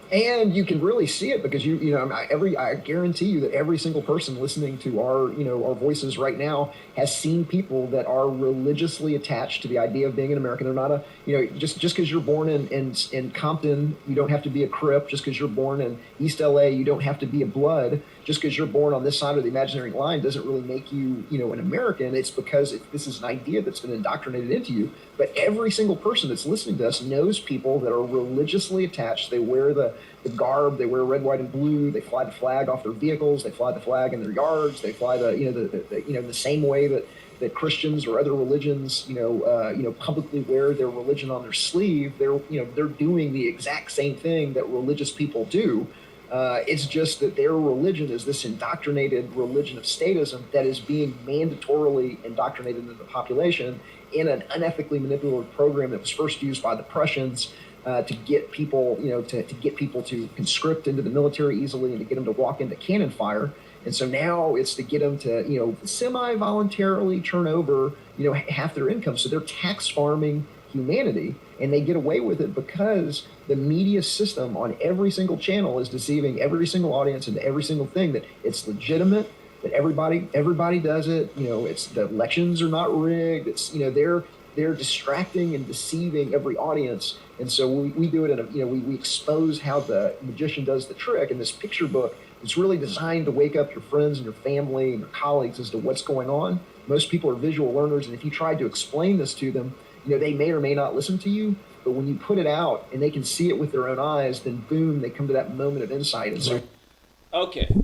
And you can really see it because I guarantee you that every single person listening to our voices right now has seen people that are religiously attached to the idea of being an American. They're not just because you're born in Compton, you don't have to be a Crip. Just because you're born in East LA, you don't have to be a Blood. Just because you're born on this side of the imaginary line doesn't really make you, an American. It's because this is an idea that's been indoctrinated into you. But every single person that's listening to us knows people that are religiously attached. They wear the garb, they wear red, white, and blue. They fly the flag off their vehicles. They fly the flag in their yards. They fly the same way that Christians or other religions, publicly wear their religion on their sleeve. They're doing the exact same thing that religious people do. It's just that their religion is this indoctrinated religion of statism that is being mandatorily indoctrinated into the population in an unethically manipulative program that was first used by the Prussians to get people, to conscript into the military easily and to get them to walk into cannon fire. And so now it's to get them to, semi-voluntarily turn over, half their income. So they're tax farming humanity, and they get away with it because the media system on every single channel is deceiving every single audience into every single thing, that it's legitimate, that everybody does it. It's the elections are not rigged. It's, they're distracting and deceiving every audience. And so we do it in we expose how the magician does the trick in this picture book. It's really designed to wake up your friends and your family and your colleagues as to what's going on. Most people are visual learners, and if you try to explain this to them, they may or may not listen to you. But when you put it out and they can see it with their own eyes, then boom, they come to that moment of insight. And so, okay.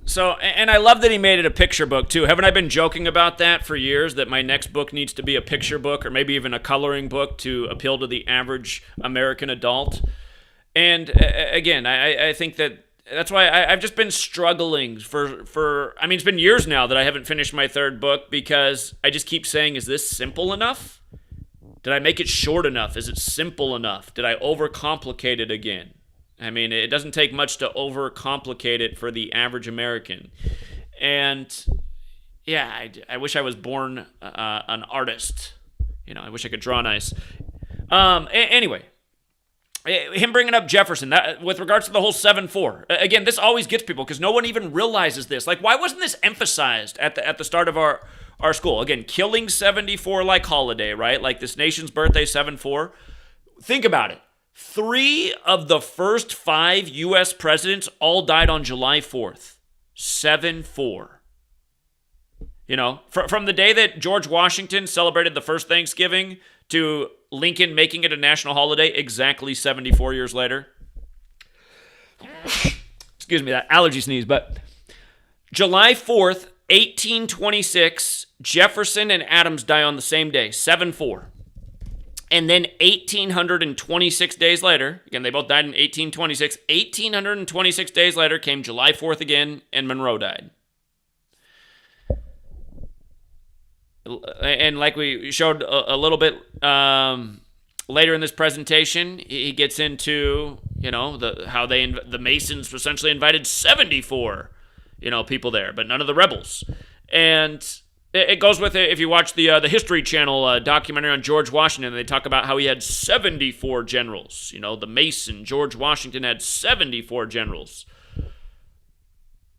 So, and I love that he made it a picture book too. Haven't I been joking about that for years, that my next book needs to be a picture book or maybe even a coloring book to appeal to the average American adult? And again, I think that's why I've just been struggling for it's been years now that I haven't finished my third book, because I just keep saying, is this simple enough? Did I make it short enough? Is it simple enough? Did I overcomplicate it again? I mean, it doesn't take much to overcomplicate it for the average American. And yeah, I wish I was born an artist. I wish I could draw nice. Anyway, him bringing up Jefferson, that, with regards to the whole 7-4. Again, this always gets people because no one even realizes this. Like, why wasn't this emphasized at the start of our school? Again, killing 74 like holiday, right? Like this nation's birthday, 7-4. Think about it. 3 of the first 5 U.S. presidents all died on July 4th. 7-4. From the day that George Washington celebrated the first Thanksgiving to Lincoln making it a national holiday exactly 74 years later. Excuse me, that allergy sneeze. But July 4th, 1826, Jefferson and Adams die on the same day, 7-4. And then 1,826 days later, again, they both died in 1826. 1,826 days later came July 4th again, and Monroe died. And like we showed a little bit later in this presentation, he gets into, how the Masons essentially invited 74, people there, but none of the rebels. And it goes with it. If you watch the History Channel documentary on George Washington, they talk about how he had 74 generals. The Mason, George Washington, had 74 generals.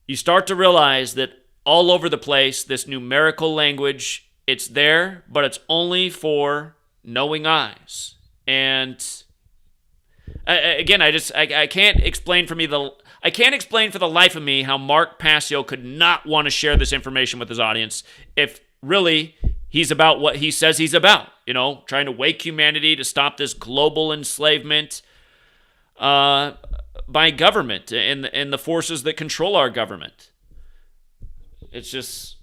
You start to realize that all over the place, this numerical language, it's there, but it's only for knowing eyes. And again, I can't explain for the life of me how Mark Passio could not want to share this information with his audience if really he's about what he says he's about, trying to wake humanity to stop this global enslavement by government and the forces that control our government. It's just...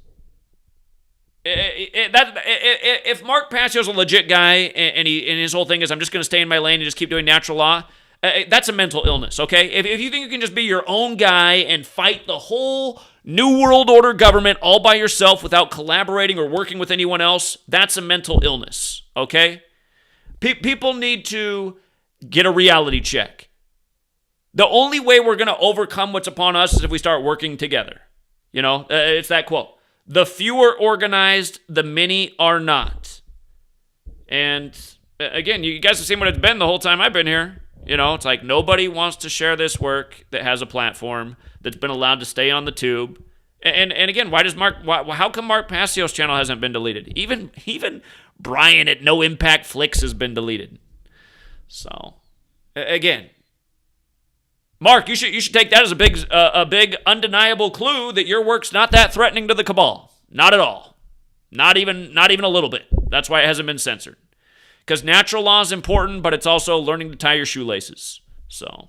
if Mark Passio's a legit guy and his whole thing is, I'm just going to stay in my lane and just keep doing natural law, that's a mental illness, okay? If you think you can just be your own guy and fight the whole New World Order government all by yourself without collaborating or working with anyone else, that's a mental illness, okay? People need to get a reality check. The only way we're going to overcome what's upon us is if we start working together. It's that quote. The few are organized, the many are not. And again, you guys have seen what it's been the whole time I've been here. It's like nobody wants to share this work that has a platform that's been allowed to stay on the tube. And again, how come Mark Passio's channel hasn't been deleted? Even Brian at No Impact Flicks has been deleted. So, again, Mark, you should take that as a big undeniable clue that your work's not that threatening to the cabal. Not at all. Not even a little bit. That's why it hasn't been censored. Because natural law is important, but it's also learning to tie your shoelaces. So,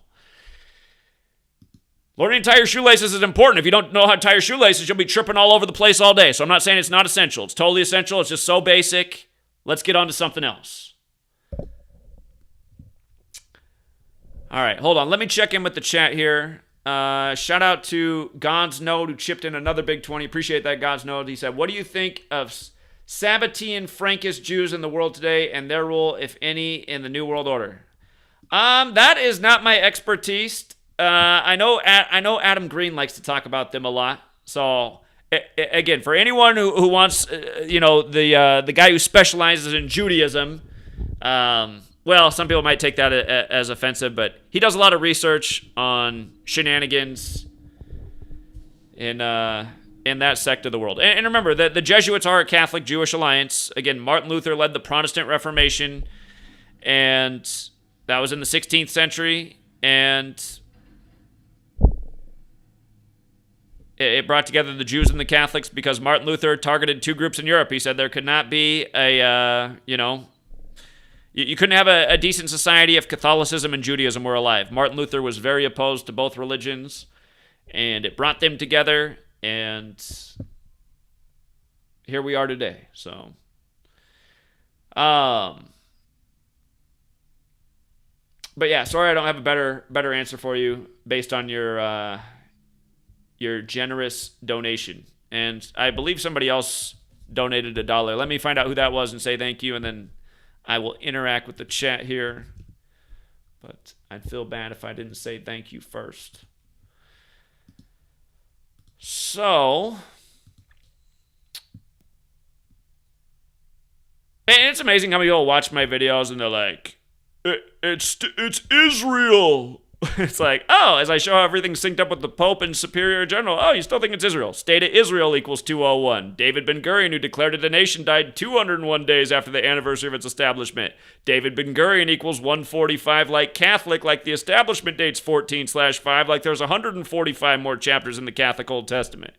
learning to tie your shoelaces is important. If you don't know how to tie your shoelaces, you'll be tripping all over the place all day. So I'm not saying it's not essential. It's totally essential. It's just so basic. Let's get on to something else. All right, hold on. Let me check in with the chat here. Shout out to God's Node, who chipped in another big 20. Appreciate that, God's Node. He said, what do you think of Sabbatean Frankist Jews in the world today and their role, if any, in the New World Order? That is not my expertise. I know Adam Green likes to talk about them a lot. So, again, for anyone who wants, the guy who specializes in Judaism, well, some people might take that as offensive, but he does a lot of research on shenanigans in that sect of the world. And remember, the Jesuits are a Catholic Jewish alliance. Again, Martin Luther led the Protestant Reformation, and that was in the 16th century, and it brought together the Jews and the Catholics because Martin Luther targeted two groups in Europe. He said there could not be you couldn't have a decent society if Catholicism and Judaism were alive. Martin Luther was very opposed to both religions, and it brought them together, and here we are today. So, but yeah, sorry I don't have a better answer for you based on your generous donation. And I believe somebody else donated $1. Let me find out who that was and say thank you, and then I will interact with the chat here, but I'd feel bad if I didn't say thank you first. So, and it's amazing how many people watch my videos and they're like, it's Israel. It's like, oh, as I show how everything's synced up with the Pope and Superior General, oh, you still think it's Israel. State of Israel equals 201. David Ben-Gurion, who declared it a nation, died 201 days after the anniversary of its establishment. David Ben-Gurion equals 145 like Catholic, like the establishment date's 14/5, like there's 145 more chapters in the Catholic Old Testament.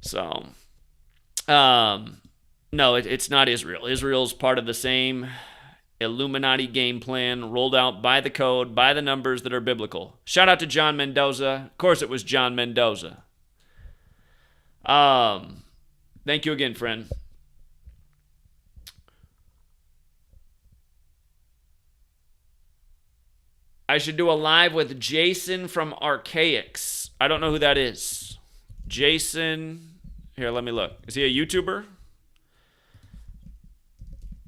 So, no, it's not Israel. Israel's part of the same Illuminati game plan rolled out by the code, by the numbers that are biblical. Shout out to John Mendoza. Of course it was John Mendoza. Thank you again, friend. I should do a live with Jason from Archaics. I don't know who that is. Jason, here, let me look. Is he a YouTuber?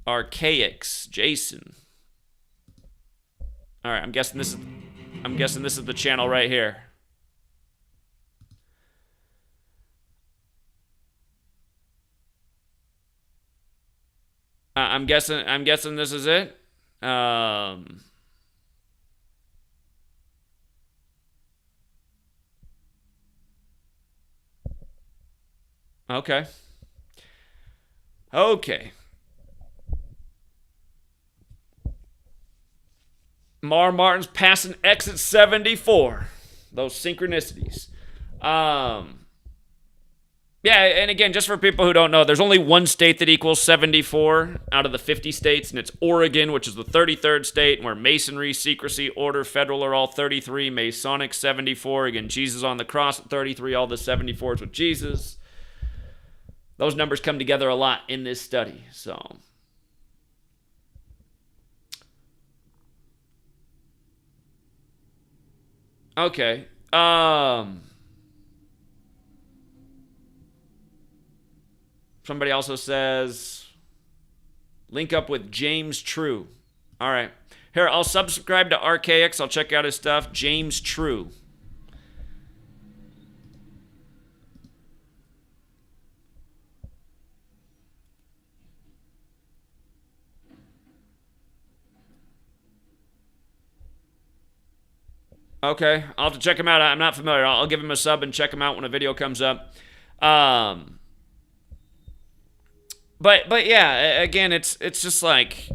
Archaics, Jason. All right, I'm guessing this is the channel right here. I'm guessing this is it. Okay. Mar Martin's passing exit 74. Those synchronicities. Yeah, and again, just for people who don't know, there's only one state that equals 74 out of the 50 states, and it's Oregon, which is the 33rd state, where Masonry, secrecy, order, federal are all 33, Masonic 74. Again, Jesus on the cross at 33, all the 74s with Jesus. Those numbers come together a lot in this study, so... Okay. Somebody also says, link up with James True. All right. Here, I'll subscribe to RKX. I'll check out his stuff. James True. Okay, I'll have to check him out. I'm not familiar. I'll give him a sub and check him out when a video comes up. But yeah, again, it's just like,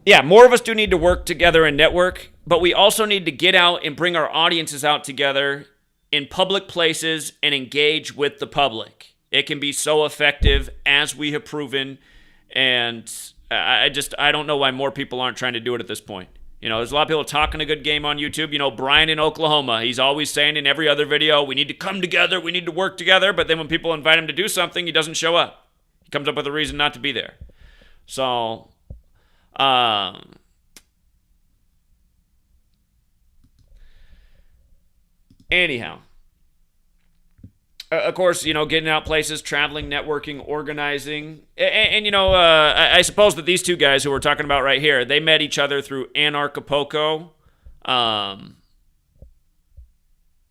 yeah, more of us do need to work together and network, but we also need to get out and bring our audiences out together in public places and engage with the public. It can be so effective, as we have proven, and I don't know why more people aren't trying to do it at this point. You know, there's a lot of people talking a good game on YouTube. You know, Brian in Oklahoma, he's always saying in every other video, we need to come together, we need to work together. But then when people invite him to do something, he doesn't show up. He comes up with a reason not to be there. So, anyhow. Of course, you know, getting out places, traveling, networking, organizing. And you know, I suppose that these two guys who we're talking about right here, they met each other through Anarchapulco.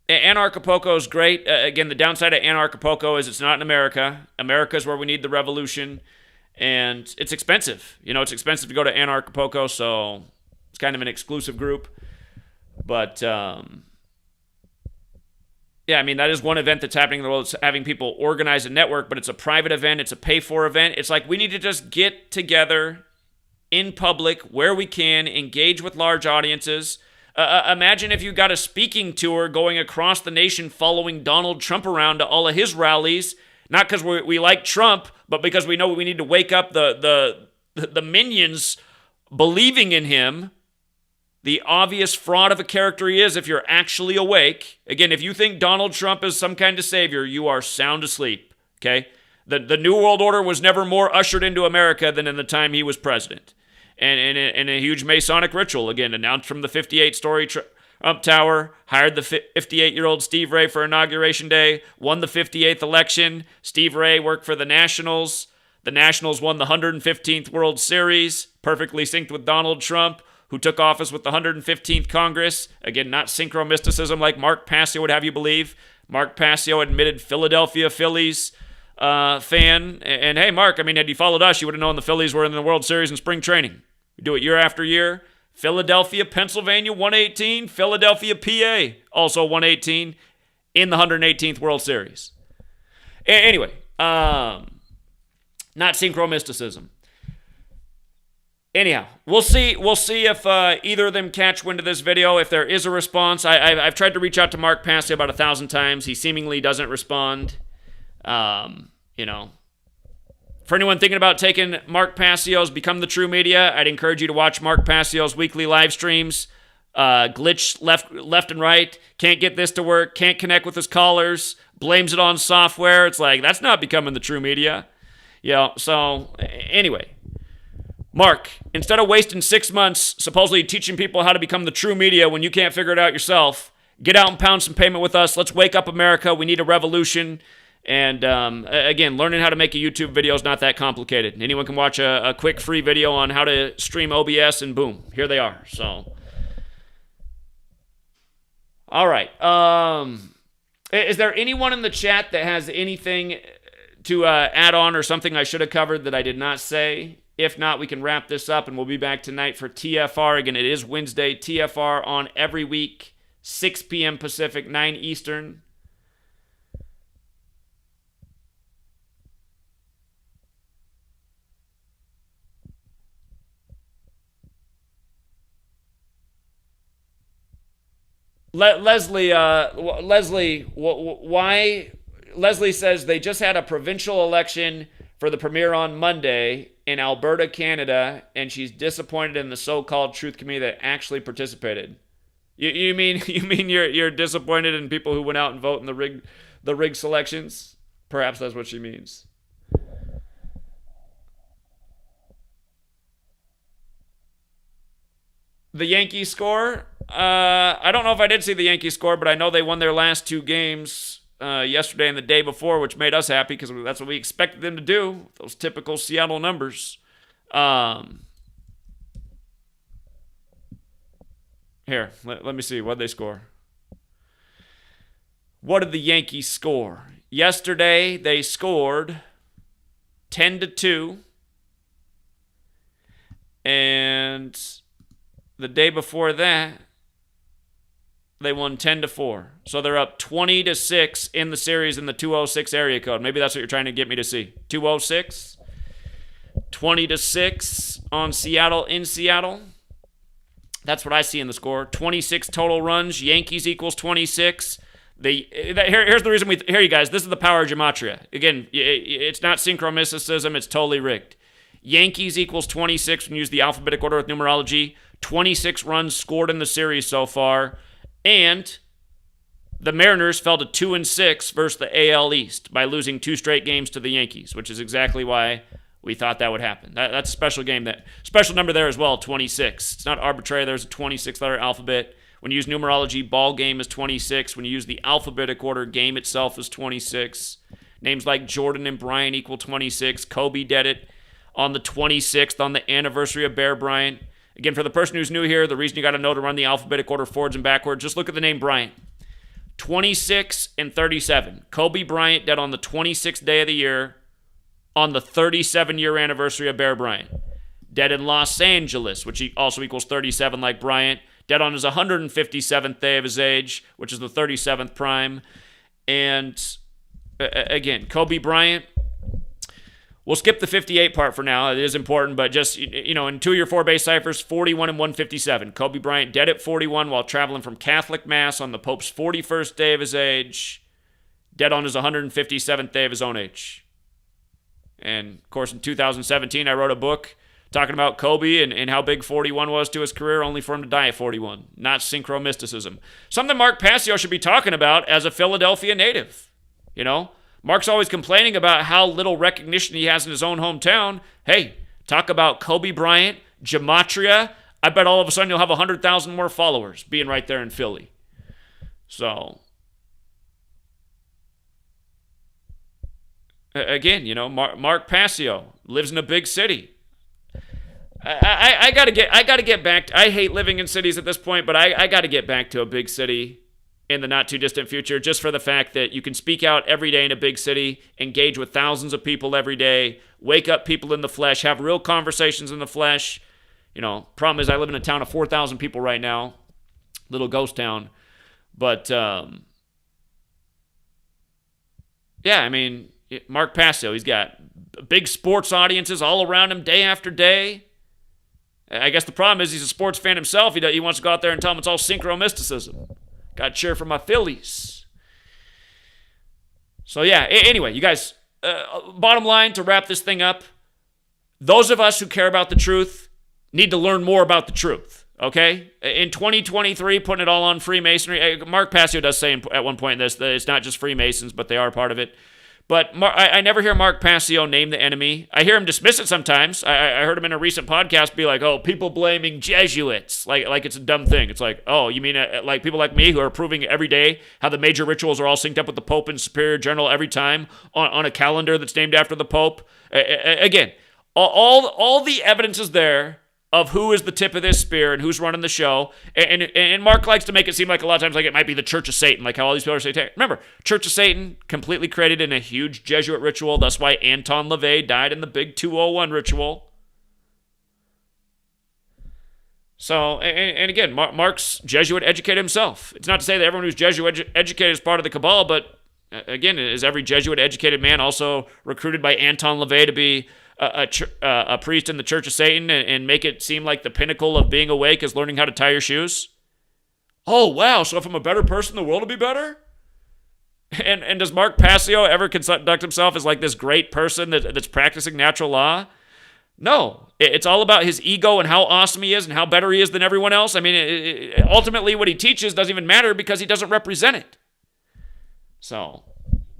Anarchapulco is great. Again, the downside of Anarchapulco is it's not in America. America is where we need the revolution. And it's expensive. You know, it's expensive to go to Anarchapulco, so it's kind of an exclusive group. But... yeah, I mean, that is one event that's happening in the world. It's having people organize a network, but it's a private event. It's a pay-for event. It's like we need to just get together in public where we can, engage with large audiences. Imagine if you got a speaking tour going across the nation following Donald Trump around to all of his rallies, not because we like Trump, but because we know we need to wake up the minions believing in him. The obvious fraud of a character he is if you're actually awake. Again, if you think Donald Trump is some kind of savior, you are sound asleep, okay? The New World Order was never more ushered into America than in the time he was president. And in a huge Masonic ritual, again, announced from the 58-story Trump Tower, hired the 58-year-old Steve Ray for Inauguration Day, won the 58th election. Steve Ray worked for the Nationals. The Nationals won the 115th World Series, perfectly synced with Donald Trump, who took office with the 115th Congress. Again, not synchromysticism like Mark Passio would have you believe. Mark Passio admitted Philadelphia Phillies fan. And hey, Mark, I mean, had you followed us, you would have known the Phillies were in the World Series in spring training. We do it year after year. Philadelphia, Pennsylvania, 118. Philadelphia, PA, also 118 in the 118th World Series. Anyway, not synchromysticism. Anyhow, we'll see if either of them catch wind of this video. If there is a response, I've tried to reach out to Mark Passio about 1,000 times. He seemingly doesn't respond. You know, for anyone thinking about taking Mark Passio's Become the True Media, I'd encourage you to watch Mark Passio's weekly live streams. Glitch left and right. Can't get this to work. Can't connect with his callers. Blames it on software. It's like, that's not becoming the true media. You know, so anyway. Mark, instead of wasting 6 months supposedly teaching people how to become the true media when you can't figure it out yourself, get out and pound some payment with us. Let's wake up America. We need a revolution. And again, learning how to make a YouTube video is not that complicated. Anyone can watch a quick free video on how to stream OBS, and boom, here they are. So, all right. Is there anyone in the chat that has anything to add on or something I should have covered that I did not say? If not, we can wrap this up, and we'll be back tonight for TFR. Again, it is Wednesday. TFR on every week, 6 p.m. Pacific, 9 Eastern. Why? Leslie says they just had a provincial election for the premier on Monday in Alberta, Canada, and she's disappointed in the so-called truth community that actually participated. You mean you're disappointed in people who went out and vote in the rigged selections? Perhaps that's what she means. The Yankees score? I don't know if I did see the Yankees score, but I know they won their last two games yesterday and the day before, which made us happy because that's what we expected them to do. Those typical Seattle numbers. Here, let me see. What did they score? What did the Yankees score? Yesterday, they scored 10-2. And the day before that, they won 10-4. So they're up 20-6 in the series in the 206 area code. Maybe that's what you're trying to get me to see. 206. 20-6 on Seattle in Seattle. That's what I see in the score. 26 total runs. Yankees equals 26. Here's the reason here, you guys. This is the power of gematria. Again, it's not synchromysticism. It's totally rigged. Yankees equals 26 when you use the alphabetic order with numerology. 26 runs scored in the series so far. And the Mariners fell to 2-6 versus the AL East by losing 2 straight games to the Yankees, which is exactly why we thought that would happen. That's a special game. That special number there as well, 26. It's not arbitrary. There's a 26-letter alphabet. When you use numerology, ball game is 26. When you use the alphabetic order, game itself is 26. Names like Jordan and Bryant equal 26. Kobe did it on the 26th on the anniversary of Bear Bryant. Again, for the person who's new here, the reason you got to know to run the alphabetic order forwards and backwards, just look at the name Bryant. 26 and 37. Kobe Bryant dead on the 26th day of the year on the 37-year anniversary of Bear Bryant. Dead in Los Angeles, which also equals 37 like Bryant. Dead on his 157th day of his age, which is the 37th prime. And again, Kobe Bryant, we'll skip the 58 part for now. It is important, but just, in 2 of your 4 base ciphers, 41 and 157. Kobe Bryant dead at 41 while traveling from Catholic Mass on the Pope's 41st day of his age. Dead on his 157th day of his own age. And, of course, in 2017, I wrote a book talking about Kobe and how big 41 was to his career, only for him to die at 41. Not synchromysticism. Something Mark Passio should be talking about as a Philadelphia native. Mark's always complaining about how little recognition he has in his own hometown. Hey, talk about Kobe Bryant, Gematria. I bet all of a sudden you'll have 100,000 more followers being right there in Philly. So, again, Mark Passio lives in a big city. I gotta get back. I hate living in cities at this point, but I gotta get back to a big city in the not too distant future, just for the fact that you can speak out every day in a big city, engage with thousands of people every day, wake up people in the flesh, have real conversations in the flesh. Problem is I live in a town of 4,000 people right now, little ghost town, but Mark Passio, he's got big sports audiences all around him day after day. I guess the problem is he's a sports fan himself. He wants to go out there and tell them it's all synchromysticism. Got to cheer for my Phillies. So yeah, anyway, you guys, bottom line to wrap this thing up, those of us who care about the truth need to learn more about the truth, okay? In 2023, putting it all on Freemasonry, Mark Passio does say at one point in this that it's not just Freemasons, but they are part of it. But I never hear Mark Passio name the enemy. I hear him dismiss it sometimes. I heard him in a recent podcast be like, oh, people blaming Jesuits. Like it's a dumb thing. It's like, oh, you mean like people like me who are proving every day how the major rituals are all synced up with the Pope and Superior General every time on a calendar that's named after the Pope? Again, all the evidence is there of who is the tip of this spear and who's running the show. And Mark likes to make it seem like a lot of times like it might be the Church of Satan, like how all these people are satanic. Remember, Church of Satan, completely created in a huge Jesuit ritual. That's why Anton LaVey died in the big 201 ritual. So, and again, Mark's Jesuit educated himself. It's not to say that everyone who's Jesuit educated is part of the cabal, but again, is every Jesuit educated man also recruited by Anton LaVey to be a priest in the Church of Satan and make it seem like the pinnacle of being awake is learning how to tie your shoes? Oh, wow, so if I'm a better person, the world will be better? And does Mark Passio ever conduct himself as like this great person that's practicing natural law? No. It's all about his ego and how awesome he is and how better he is than everyone else. I mean, ultimately what he teaches doesn't even matter because he doesn't represent it. So,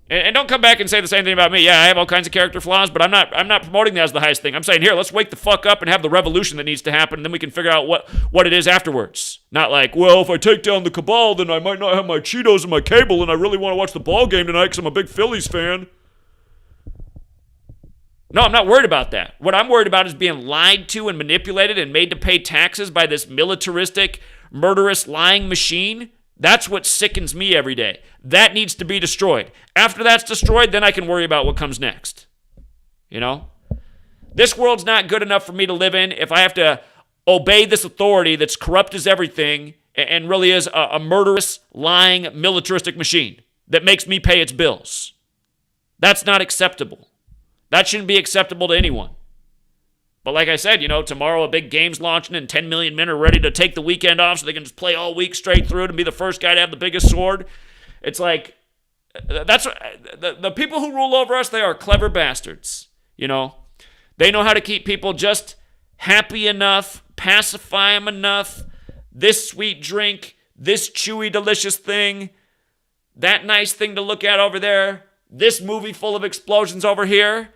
and don't come back and say the same thing about me. Yeah, I have all kinds of character flaws, but I'm not promoting that as the highest thing. I'm saying, here, let's wake the fuck up and have the revolution that needs to happen, and then we can figure out what it is afterwards. Not like, well, if I take down the cabal, then I might not have my Cheetos and my cable, and I really want to watch the ball game tonight because I'm a big Phillies fan. No, I'm not worried about that. What I'm worried about is being lied to and manipulated and made to pay taxes by this militaristic, murderous, lying machine. That's what sickens me every day. That needs to be destroyed. After that's destroyed, then I can worry about what comes next. You know? This world's not good enough for me to live in if I have to obey this authority that's corrupt as everything and really is a murderous, lying, militaristic machine that makes me pay its bills. That's not acceptable. That shouldn't be acceptable to anyone. But like I said, tomorrow a big game's launching and 10 million men are ready to take the weekend off so they can just play all week straight through it and be the first guy to have the biggest sword. It's like, that's the people who rule over us, they are clever bastards. They know how to keep people just happy enough, pacify them enough, this sweet drink, this chewy, delicious thing, that nice thing to look at over there, this movie full of explosions over here.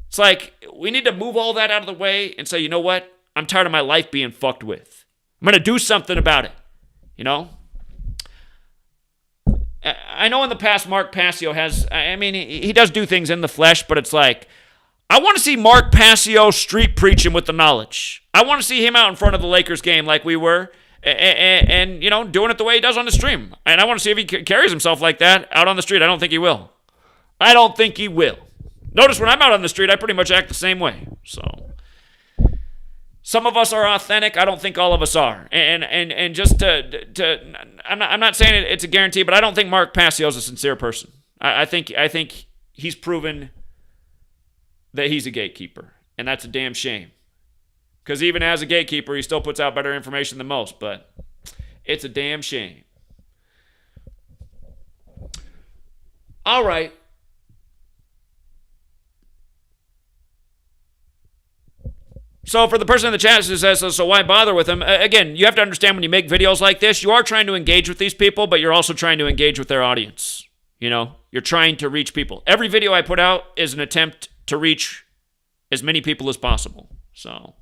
It's like, we need to move all that out of the way and say, you know what? I'm tired of my life being fucked with. I'm going to do something about it. I know in the past Mark Passio he does do things in the flesh, but it's like, I want to see Mark Passio street preaching with the knowledge. I want to see him out in front of the Lakers game like we were and doing it the way he does on the stream. And I want to see if he carries himself like that out on the street. I don't think he will. Notice when I'm out on the street, I pretty much act the same way. So, some of us are authentic. I don't think all of us are. And just I'm not saying it's a guarantee, but I don't think Mark Passio is a sincere person. I think he's proven that he's a gatekeeper, and that's a damn shame. Because even as a gatekeeper, he still puts out better information than most, but it's a damn shame. All right. So for the person in the chat who says, so why bother with them? Again, you have to understand when you make videos like this, you are trying to engage with these people, but you're also trying to engage with their audience. You're trying to reach people. Every video I put out is an attempt to reach as many people as possible. So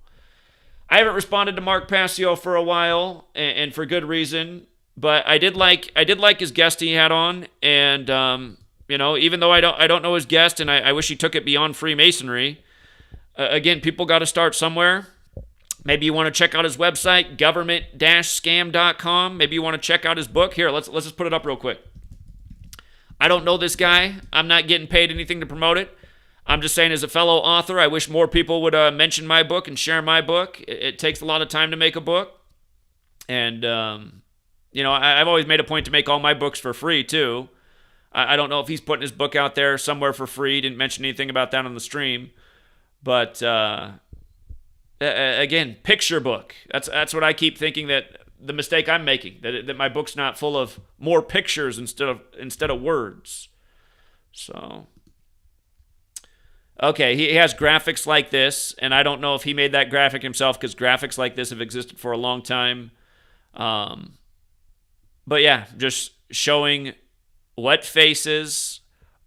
I haven't responded to Mark Passio for a while, and for good reason. But I did like his guest he had on, and even though I don't know his guest, and I wish he took it beyond Freemasonry. Again, people got to start somewhere. Maybe you want to check out his website, government-scam.com. Maybe you want to check out his book. Here, let's just put it up real quick. I don't know this guy. I'm not getting paid anything to promote it. I'm just saying, as a fellow author, I wish more people would mention my book and share my book. It takes a lot of time to make a book. And, I've always made a point to make all my books for free, too. I don't know if he's putting his book out there somewhere for free. Didn't mention anything about that on the stream. But, again, picture book. That's what I keep thinking, that the mistake I'm making, that my book's not full of more pictures instead of words. So, okay, he has graphics like this, and I don't know if he made that graphic himself, because graphics like this have existed for a long time. But yeah, just showing what faces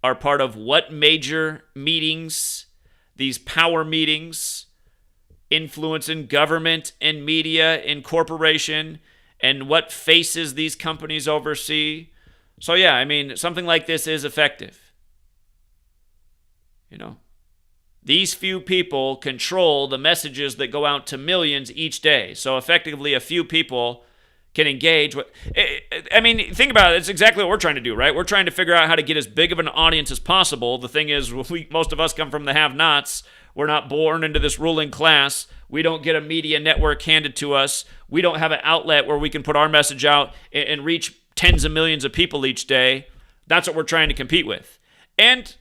are part of what major meetings, these power meetings, influence in government and media and corporation, and what faces these companies oversee. So yeah, something like this is effective. These few people control the messages that go out to millions each day. So effectively, a few people can engage with. Think about it. It's exactly what we're trying to do, right? We're trying to figure out how to get as big of an audience as possible. The thing is, most of us come from the have-nots. We're not born into this ruling class. We don't get a media network handed to us. We don't have an outlet where we can put our message out and reach tens of millions of people each day. That's what we're trying to compete with. And,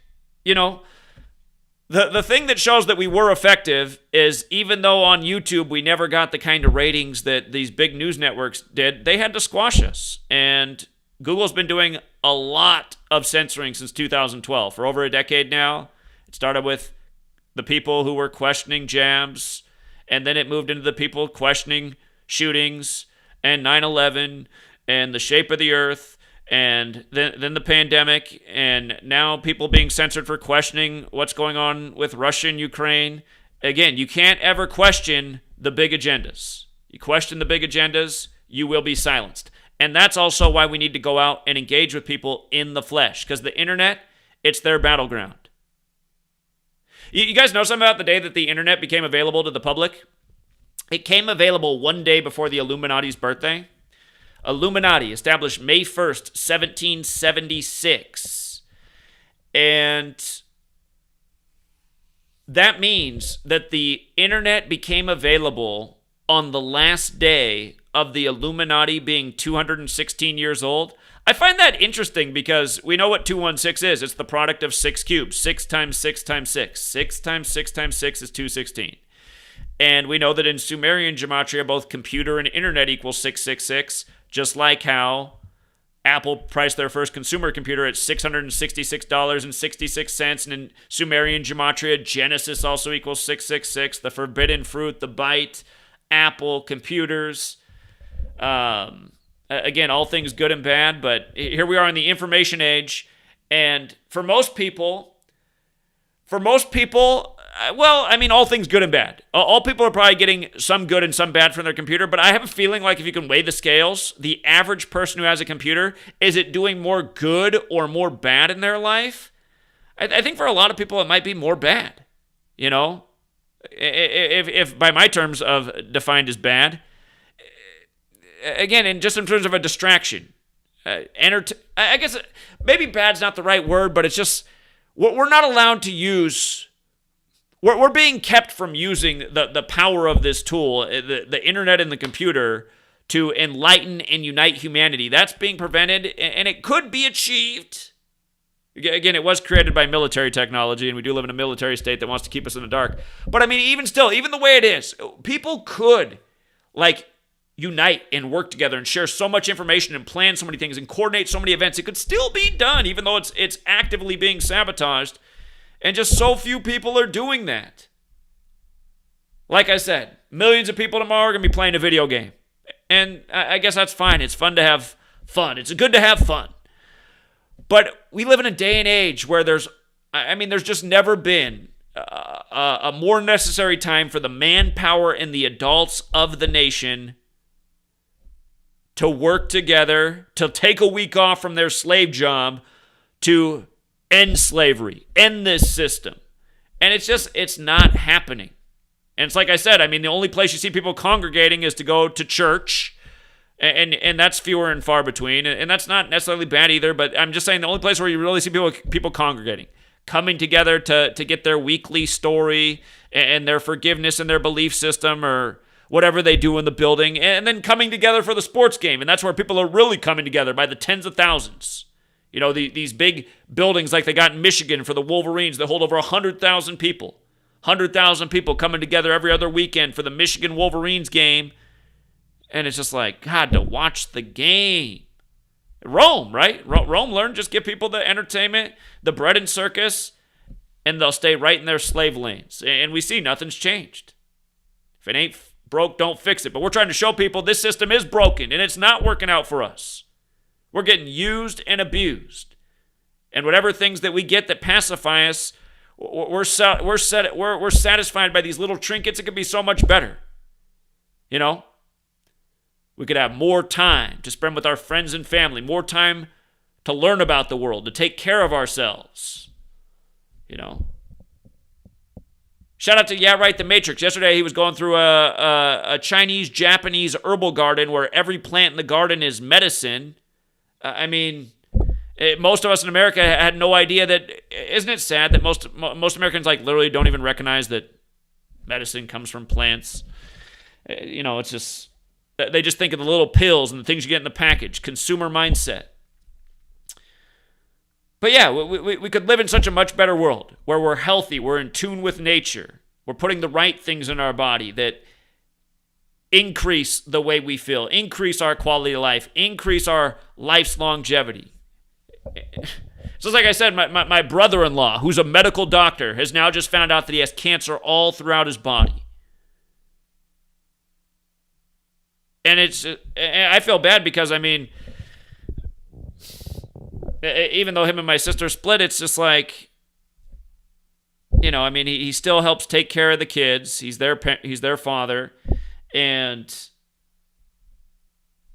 The thing that shows that we were effective is even though on YouTube we never got the kind of ratings that these big news networks did, they had to squash us. And Google's been doing a lot of censoring since 2012. For over a decade now. It started with the people who were questioning jabs, and then it moved into the people questioning shootings and 9/11 and the shape of the earth, and then the pandemic, and now people being censored for questioning what's going on with Russia and Ukraine. Again, you can't ever question the big agendas. You question the big agendas, you will be silenced. And that's also why we need to go out and engage with people in the flesh, because the internet, it's their battleground. You guys know something about the day that the internet became available to the public? It came available one day before the Illuminati's birthday. Illuminati, established May 1st, 1776. And that means that the internet became available on the last day of the Illuminati being 216 years old. I find that interesting because we know what 216 is. It's the product of 6 cubes. 6 times 6 times 6. 6 times 6 times 6 is 216. And we know that in Sumerian gematria, both computer and internet equals 666, just like how Apple priced their first consumer computer at $666.66. And in Sumerian gematria, Genesis also equals 666. The forbidden fruit, the bite, Apple, computers. Again, all things good and bad, but here we are in the information age. And for most people, well, I mean, all things good and bad. All people are probably getting some good and some bad from their computer, but I have a feeling like if you can weigh the scales, the average person who has a computer, is it doing more good or more bad in their life? I think for a lot of people, it might be more bad. You know, if by my terms of defined as bad, again, just in terms of a distraction, I guess maybe bad's not the right word, but it's just we're not allowed to use. We're being kept from using the power of this tool, the internet and the computer, to enlighten and unite humanity. That's being prevented, and it could be achieved. Again, it was created by military technology, and we do live in a military state that wants to keep us in the dark. But I mean, even still, even the way it is, people could, unite and work together and share so much information and plan so many things and coordinate so many events. It could still be done, even though it's actively being sabotaged. And just so few people are doing that. Like I said, millions of people tomorrow are going to be playing a video game. And I guess that's fine. It's fun to have fun. It's good to have fun. But we live in a day and age where there's just never been a more necessary time for the manpower and the adults of the nation to work together, to take a week off from their slave job, to end slavery, end this system. And it's not happening. And it's like I said, I mean, the only place you see people congregating is to go to church, and that's fewer and far between. And that's not necessarily bad either, but I'm just saying the only place where you really see people congregating, coming together to get their weekly story and their forgiveness and their belief system or whatever they do in the building, and then coming together for the sports game. And that's where people are really coming together by the tens of thousands. You know, these big buildings like they got in Michigan for the Wolverines that hold over 100,000 people. 100,000 people coming together every other weekend for the Michigan Wolverines game. And it's just like, God, to watch the game. Rome, right? Rome learned just give people the entertainment, the bread and circus, and they'll stay right in their slave lanes. And we see nothing's changed. If it ain't broke, don't fix it. But we're trying to show people this system is broken, and it's not working out for us. We're getting used and abused. And whatever things that we get that pacify us, we're satisfied by these little trinkets. It could be so much better. You know? We could have more time to spend with our friends and family, more time to learn about the world, to take care of ourselves. You know? Shout out to Yeah Right, the Matrix. Yesterday he was going through a Chinese-Japanese herbal garden where every plant in the garden is medicine. Most of us in America had no idea that. Isn't it sad that most Americans literally don't even recognize that medicine comes from plants? It's just they just think of the little pills and the things you get in the package. Consumer mindset. But yeah, we could live in such a much better world where we're healthy, we're in tune with nature, we're putting the right things in our body that increase the way we feel, increase our quality of life, increase our life's longevity. So like I said, my brother-in-law, who's a medical doctor, has now just found out that he has cancer all throughout his body. And I feel bad because, I mean, even though him and my sister split, it's just like, you know, I mean, he still helps take care of the kids. He's their father. And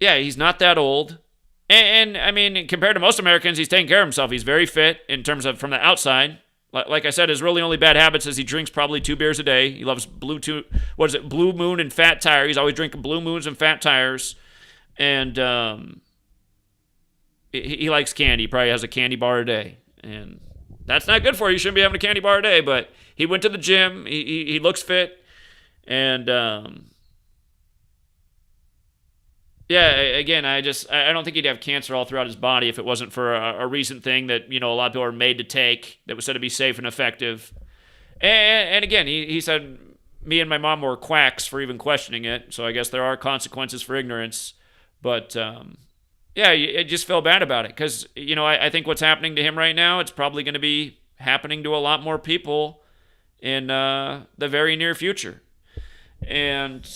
yeah, he's not that old. And I mean, compared to most Americans, he's taking care of himself. He's very fit in terms of from the outside. Like I said, his really only bad habits is he drinks probably 2 beers a day. He loves Blue Moon and Fat Tire. He's always drinking Blue Moons and Fat Tires. And he likes candy. He probably has a candy bar a day. And that's not good for you. You shouldn't be having a candy bar a day. But he went to the gym. He looks fit. And yeah, again, I don't think he'd have cancer all throughout his body if it wasn't for a recent thing that, you know, a lot of people are made to take that was said to be safe and effective. And again, he said me and my mom were quacks for even questioning it. So I guess there are consequences for ignorance. But yeah, I just feel bad about it because, you know, I think what's happening to him right now, it's probably going to be happening to a lot more people in the very near future. And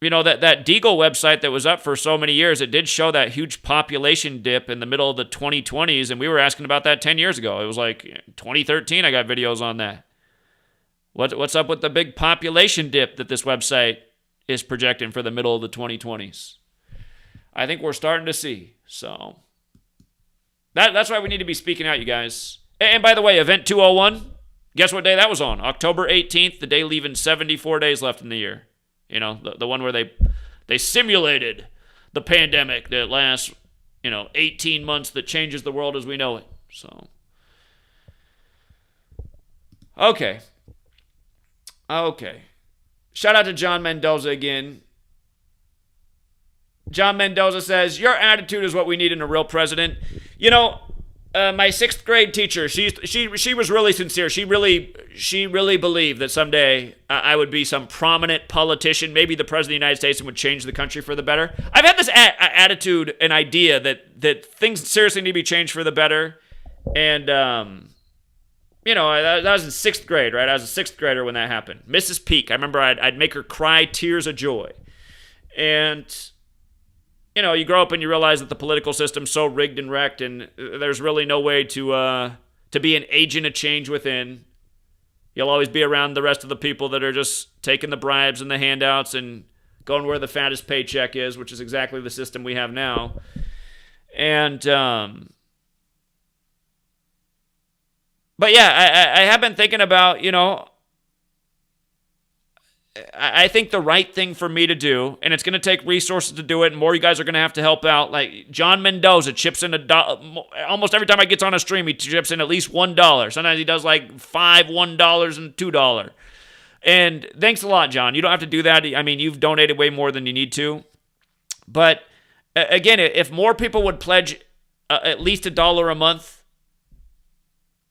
you know, that Deagle website that was up for so many years, it did show that huge population dip in the middle of the 2020s, and we were asking about that 10 years ago. It was like 2013, I got videos on that. What's up with the big population dip that this website is projecting for the middle of the 2020s? I think we're starting to see. So that's why we need to be speaking out, you guys. And by the way, Event 201, guess what day that was on? October 18th, the day leaving 74 days left in the year. You know, the one where they simulated the pandemic that lasts, 18 months that changes the world as we know it. So, okay. Shout out to John Mendoza again. John Mendoza says, your attitude is what we need in a real president. You know, my 6th grade teacher, she was really sincere. She really believed that someday I would be some prominent politician, maybe the president of the United States, and would change the country for the better. I've had this attitude and idea that things seriously need to be changed for the better. And, that was in 6th grade, right? I was a 6th grader when that happened. Mrs. Peak. I remember I'd make her cry tears of joy. And you grow up and you realize that the political system's so rigged and wrecked, and there's really no way to be an agent of change within. You'll always be around the rest of the people that are just taking the bribes and the handouts and going where the fattest paycheck is, which is exactly the system we have now. And, but yeah, I have been thinking about, I think the right thing for me to do, and it's going to take resources to do it, and more you guys are going to have to help out. Like John Mendoza chips in almost every time I gets on a stream, he chips in at least $1. Sometimes he does like $5, $1, and $2. And thanks a lot, John. You don't have to do that. I mean, you've donated way more than you need to. But again, if more people would pledge at least $1 a month,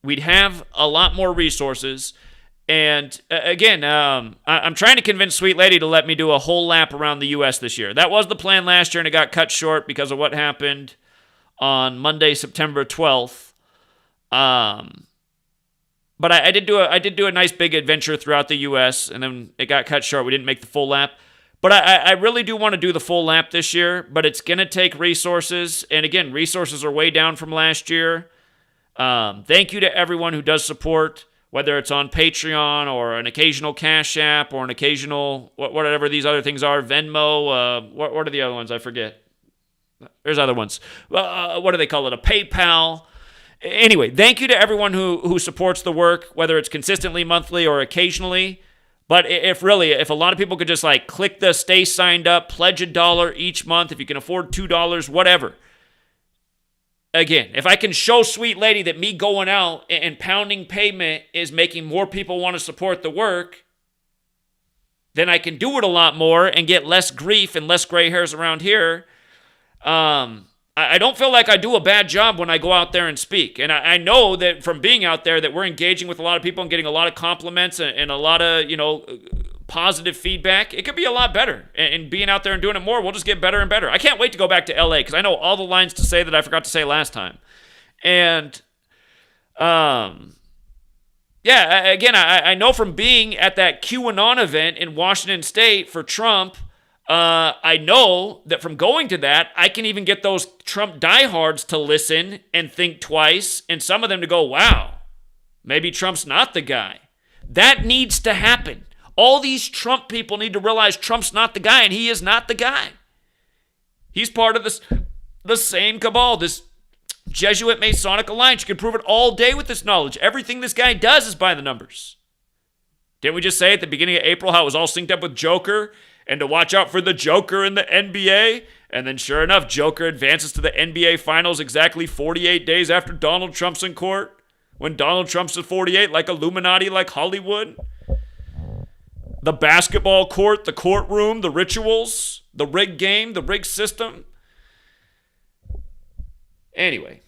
we'd have a lot more resources. And again, I'm trying to convince Sweet Lady to let me do a whole lap around the U.S. this year. That was the plan last year, and it got cut short because of what happened on Monday, September 12th. But I did do a nice big adventure throughout the U.S., and then it got cut short. We didn't make the full lap. But I really do want to do the full lap this year, but it's going to take resources. And again, resources are way down from last year. Thank you to everyone who does support, whether it's on Patreon or an occasional CashApp or an occasional, whatever these other things are, VenMo, what are the other ones? I forget. There's other ones. What do they call it? A PayPal. Anyway, thank you to everyone who supports the work, whether it's consistently, monthly, or occasionally. But if a lot of people could just like click the stay signed up, pledge $1 each month, if you can afford $2, whatever. Again, if I can show Sweet Lady that me going out and pounding pavement is making more people want to support the work, then I can do it a lot more and get less grief and less gray hairs around here. I don't feel like I do a bad job when I go out there and speak. And I know that from being out there that we're engaging with a lot of people and getting a lot of compliments and a lot of, positive feedback. It could be a lot better. And being out there and doing it more, we'll just get better and better. I can't wait to go back to LA because I know all the lines to say that I forgot to say last time. And, again, I know from being at that QAnon event in Washington State for Trump, I know that from going to that, I can even get those Trump diehards to listen and think twice, and some of them to go, wow, maybe Trump's not the guy. That needs to happen. All these Trump people need to realize Trump's not the guy, and he is not the guy. He's part of the same cabal, this Jesuit Masonic alliance. You can prove it all day with this knowledge. Everything this guy does is by the numbers. Didn't we just say at the beginning of April how it was all synced up with Joker and to watch out for the Joker in the NBA? And then sure enough, Joker advances to the NBA Finals exactly 48 days after Donald Trump's in court. When Donald Trump's at 48, like Illuminati, like Hollywood. The basketball court, the courtroom, the rituals, the rigged game, the rigged system. Anyway,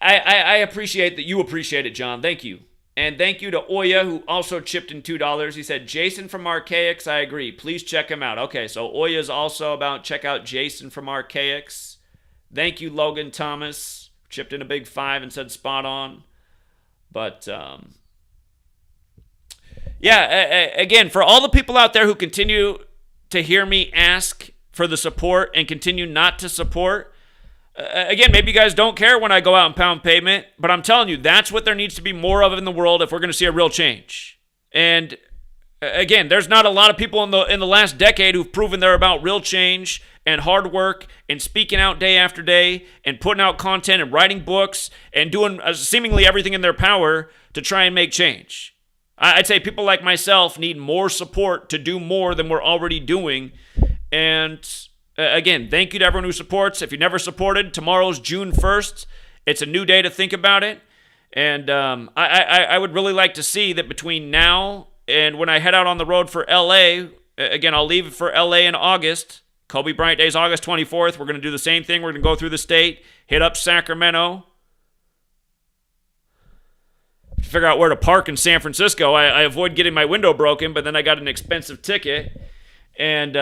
I appreciate that you appreciate it, John. Thank you. And thank you to Oya, who also chipped in $2. He said, Jason from Archaics, I agree. Please check him out. Okay, so Oya is also about check out Jason from Archaics. Thank you, Logan Thomas. Chipped in a big 5 and said spot on. But, again, for all the people out there who continue to hear me ask for the support and continue not to support, again, maybe you guys don't care when I go out and pound pavement, but I'm telling you, that's what there needs to be more of in the world if we're going to see a real change. And again, there's not a lot of people in the last decade who've proven they're about real change and hard work and speaking out day after day and putting out content and writing books and doing seemingly everything in their power to try and make change. I'd say people like myself need more support to do more than we're already doing. And again, thank you to everyone who supports. If you never supported, tomorrow's June 1st. It's a new day to think about it. And I would really like to see that between now and when I head out on the road for LA, again, I'll leave for LA in August. Kobe Bryant Day is August 24th. We're going to do the same thing. We're going to go through the state, hit up Sacramento, figure out where to park in San Francisco. I avoid getting my window broken, but then I got an expensive ticket. And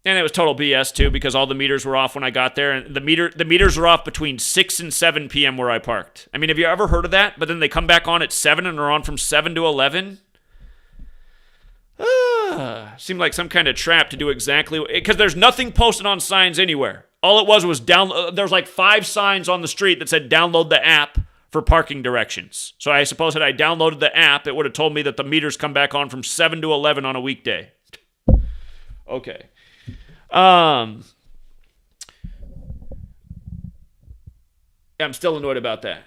it was total BS too because all the meters were off when I got there, and the meters are off between 6 and 7 p.m. where I parked. I mean, have you ever heard of that? But then they come back on at 7 and are on from 7 to 11. Seemed like some kind of trap to do exactly because there's nothing posted on signs anywhere. All it was there's like 5 signs on the street that said download the app for parking directions. So I suppose had I downloaded the app, it would have told me that the meters come back on from 7 to 11 on a weekday. Okay. I'm still annoyed about that.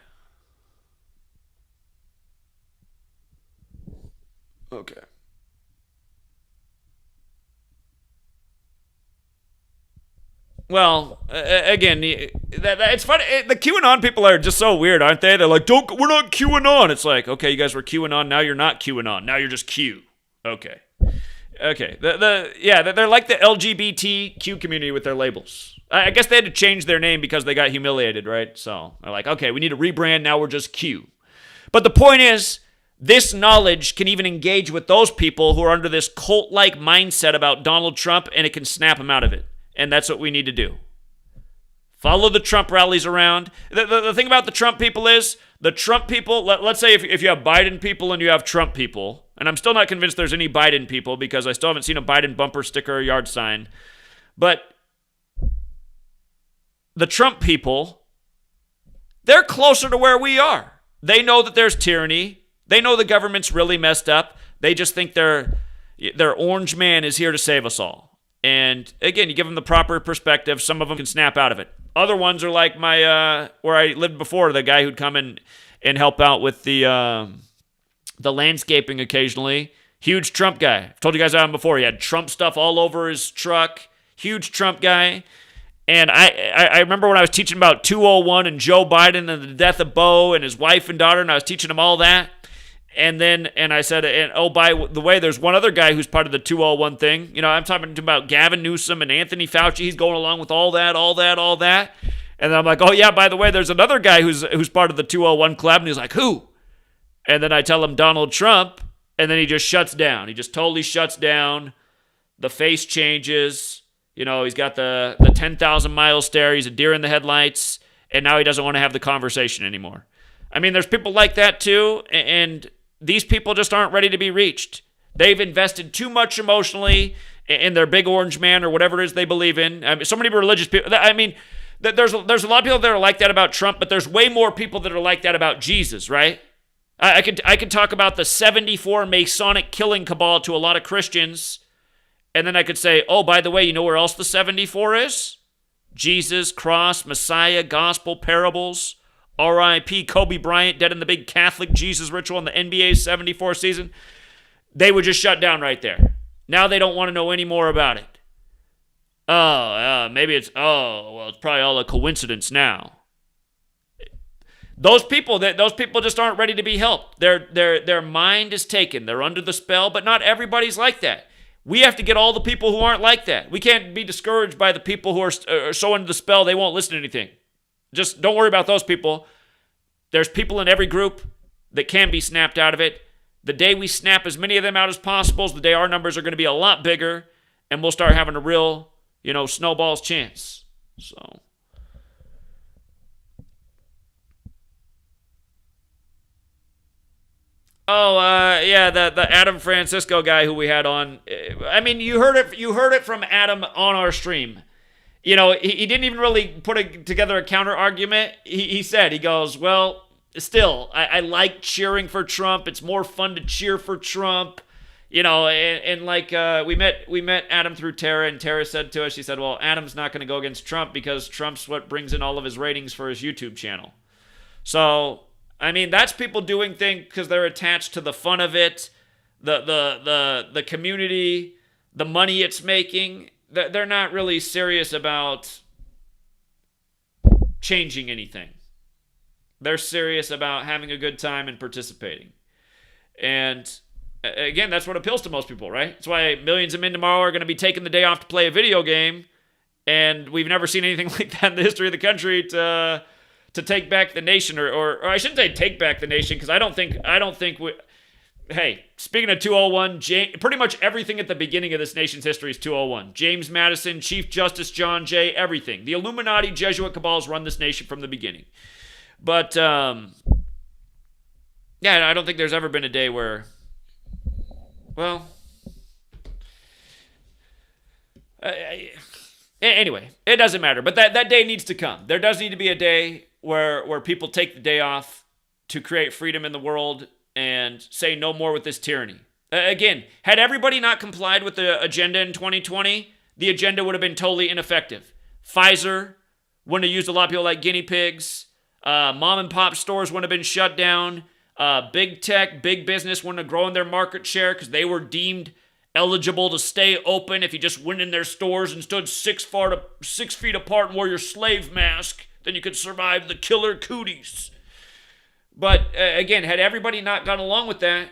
Okay. Well, again, it's funny. The QAnon people are just so weird, aren't they? They're like, we're not QAnon. It's like, okay, you guys were QAnon. Now you're not QAnon. Now you're just Q. Okay. They're like the LGBTQ community with their labels. I guess they had to change their name because they got humiliated, right? So they're like, okay, we need to rebrand. Now we're just Q. But the point is, this knowledge can even engage with those people who are under this cult-like mindset about Donald Trump, and it can snap them out of it. And that's what we need to do. Follow the Trump rallies around. The thing about the Trump people is, the Trump people, let's say if you have Biden people and you have Trump people, and I'm still not convinced there's any Biden people because I still haven't seen a Biden bumper sticker or yard sign, but the Trump people, they're closer to where we are. They know that there's tyranny. They know the government's really messed up. They just think their orange man is here to save us all. And again, you give them the proper perspective. Some of them can snap out of it. Other ones are like my where I lived before, the guy who'd come in and help out with the landscaping occasionally. Huge Trump guy. I've told you guys about him before. He had Trump stuff all over his truck. Huge Trump guy. And I remember when I was teaching about 201 and Joe Biden and the death of Bo and his wife and daughter, and I was teaching him all that. And I said, and oh, by the way, there's one other guy who's part of the 201 thing. You know, I'm talking about Gavin Newsom and Anthony Fauci. He's going along with all that. And then I'm like, oh yeah, by the way, there's another guy who's part of the 201 club. And he's like, who? And then I tell him Donald Trump, and then he just shuts down. He just totally shuts down. The face changes. You know, he's got the 10,000 mile stare. He's a deer in the headlights. And now he doesn't want to have the conversation anymore. I mean, there's people like that too, and these people just aren't ready to be reached. They've invested too much emotionally in their big orange man or whatever it is they believe in. I mean, so many religious people. I mean, there's a lot of people that are like that about Trump, but there's way more people that are like that about Jesus, right? I could talk about the 74 Masonic killing cabal to a lot of Christians, and then I could say, oh, by the way, you know where else the 74 is? Jesus, cross, Messiah, gospel, parables, R.I.P. Kobe Bryant, dead in the big Catholic Jesus ritual in the NBA 74 season. They would just shut down right there. Now they don't want to know any more about it. Maybe it's probably all a coincidence now. Those people just aren't ready to be helped. Their mind is taken. They're under the spell, but not everybody's like that. We have to get all the people who aren't like that. We can't be discouraged by the people who are so under the spell they won't listen to anything. Just don't worry about those people. There's people in every group that can be snapped out of it. The day we snap as many of them out as possible is the day our numbers are going to be a lot bigger, and we'll start having a real, snowball's chance. So... the Adam Francisco guy who we had on. I mean, you heard it from Adam on our stream. You know, he didn't even really put together a counter argument. He said, he goes, well, still, I like cheering for Trump. It's more fun to cheer for Trump. You know, and like we met Adam through Tara, and Tara said to us, she said, well, Adam's not going to go against Trump because Trump's what brings in all of his ratings for his YouTube channel. So, I mean, that's people doing things because they're attached to the fun of it, the community, the money it's making. They're not really serious about changing anything. They're serious about having a good time and participating. And again, that's what appeals to most people, right? That's why millions of men tomorrow are going to be taking the day off to play a video game, and we've never seen anything like that in the history of the country to take back the nation, or I shouldn't say take back the nation, because I don't think we. Hey, speaking of 201, pretty much everything at the beginning of this nation's history is 201. James Madison, Chief Justice John Jay, everything. The Illuminati, Jesuit cabals run this nation from the beginning. But I don't think there's ever been a day where, well, anyway, it doesn't matter. But that day needs to come. There does need to be a day where people take the day off to create freedom in the world and say no more with this tyranny. Again, had everybody not complied with the agenda in 2020, the agenda would have been totally ineffective. Pfizer wouldn't have used a lot of people like guinea pigs. Mom and pop stores wouldn't have been shut down. Big tech, big business wouldn't have grown their market share because they were deemed eligible to stay open if you just went in their stores and stood 6 feet apart and wore your slave mask. Then you could survive the killer cooties. But again, had everybody not gone along with that,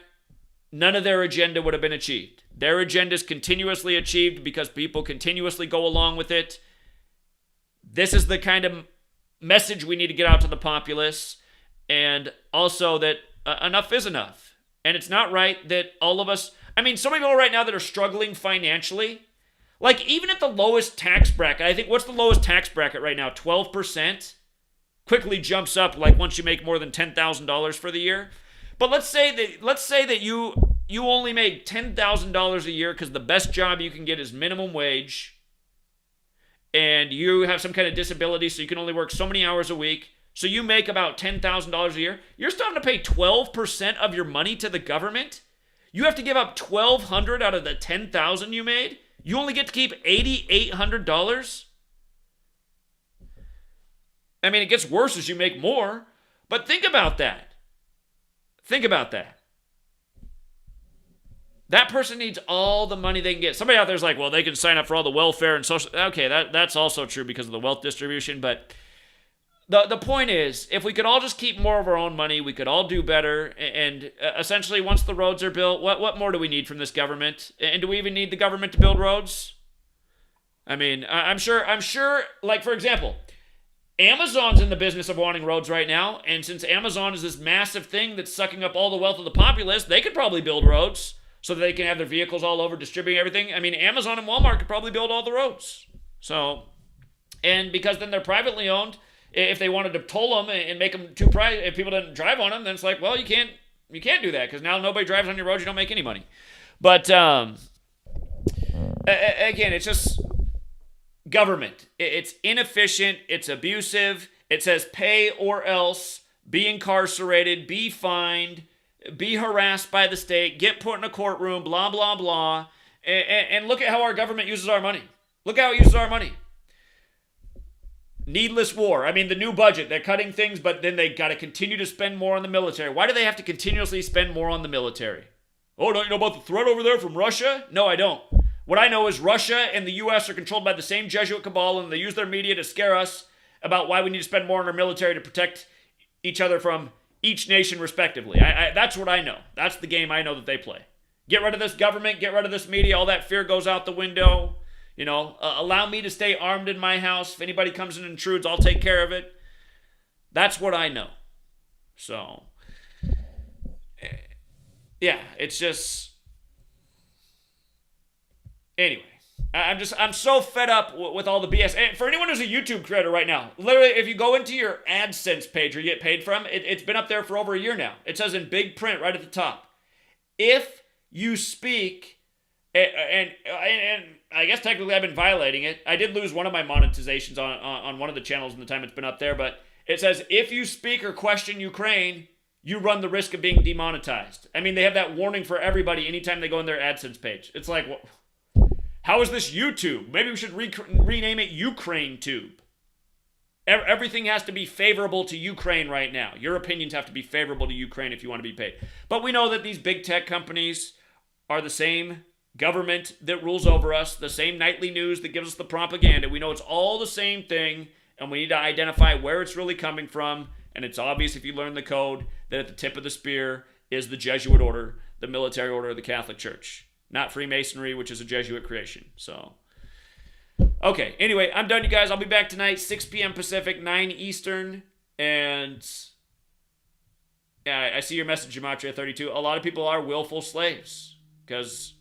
none of their agenda would have been achieved. Their agenda is continuously achieved because people continuously go along with it. This is the kind of message we need to get out to the populace, and also that enough is enough. And it's not right that all of us, I mean, so many people right now that are struggling financially, like even at the lowest tax bracket, I think what's the lowest tax bracket right now? 12%? Quickly jumps up like once you make more than $10,000 for the year. But let's say that you only make $10,000 a year because the best job you can get is minimum wage, and you have some kind of disability so you can only work so many hours a week. So you make about $10,000 a year. You're starting to pay 12% of your money to the government. You have to give up $1,200 out of the $10,000 you made. You only get to keep $8,800. I mean, it gets worse as you make more, but think about that. Think about that. That person needs all the money they can get. Somebody out there's like, well, they can sign up for all the welfare and social. Okay, that's also true because of the wealth distribution, but the point is, if we could all just keep more of our own money, we could all do better. And essentially, once the roads are built, what more do we need from this government? And do we even need the government to build roads? I mean, I'm sure. Like, for example, Amazon's in the business of wanting roads right now, and since Amazon is this massive thing that's sucking up all the wealth of the populace, they could probably build roads so that they can have their vehicles all over distributing everything. I mean, Amazon and Walmart could probably build all the roads. So, and because then they're privately owned, if they wanted to toll them and make them too private, if people didn't drive on them, then it's like, well, you can't do that because now nobody drives on your roads, you don't make any money. But again, it's just government. It's inefficient. It's abusive. It says pay or else, be incarcerated, be fined, be harassed by the state, get put in a courtroom, blah, blah, blah. And look at how our government uses our money. Look how it uses our money. Needless war. I mean, the new budget, they're cutting things, but then they got to continue to spend more on the military. Why do they have to continuously spend more on the military? Oh, don't you know about the threat over there from Russia? No, I don't. What I know is Russia and the U.S. are controlled by the same Jesuit cabal, and they use their media to scare us about why we need to spend more on our military to protect each other from each nation respectively. That's what I know. That's the game I know that they play. Get rid of this government, get rid of this media, all that fear goes out the window. You know, allow me to stay armed in my house. If anybody comes in and intrudes, I'll take care of it. That's what I know. So, yeah, it's just... Anyway, I'm so fed up with all the BS. And for anyone who's a YouTube creator right now, literally, if you go into your AdSense page where you get paid from, it's been up there for over a year now. It says in big print right at the top, if you speak... And I guess technically I've been violating it. I did lose one of my monetizations on one of the channels in the time it's been up there, but it says if you speak or question Ukraine, you run the risk of being demonetized. I mean, they have that warning for everybody anytime they go in their AdSense page. It's like, how is this YouTube? Maybe we should rename it Ukraine Tube. Everything has to be favorable to Ukraine right now. Your opinions have to be favorable to Ukraine if you want to be paid. But we know that these big tech companies are the same government that rules over us, the same nightly news that gives us the propaganda. We know it's all the same thing, and we need to identify where it's really coming from. And it's obvious if you learn the code that at the tip of the spear is the Jesuit order, the military order of the Catholic Church, not Freemasonry, which is a Jesuit creation. So, okay. Anyway, I'm done, you guys. I'll be back tonight, 6 p.m. Pacific, 9 Eastern, and yeah, I see your message, Gematria32. A lot of people are willful slaves because...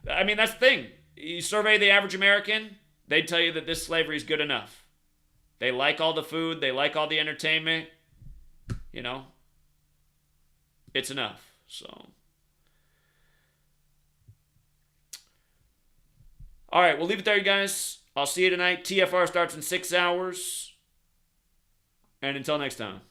I mean, that's the thing. You survey the average American, they'd tell you that this slavery is good enough. They like all the food. They like all the entertainment. You know, it's enough. So, all right, we'll leave it there, you guys. I'll see you tonight. TFR starts in 6 hours. And until next time.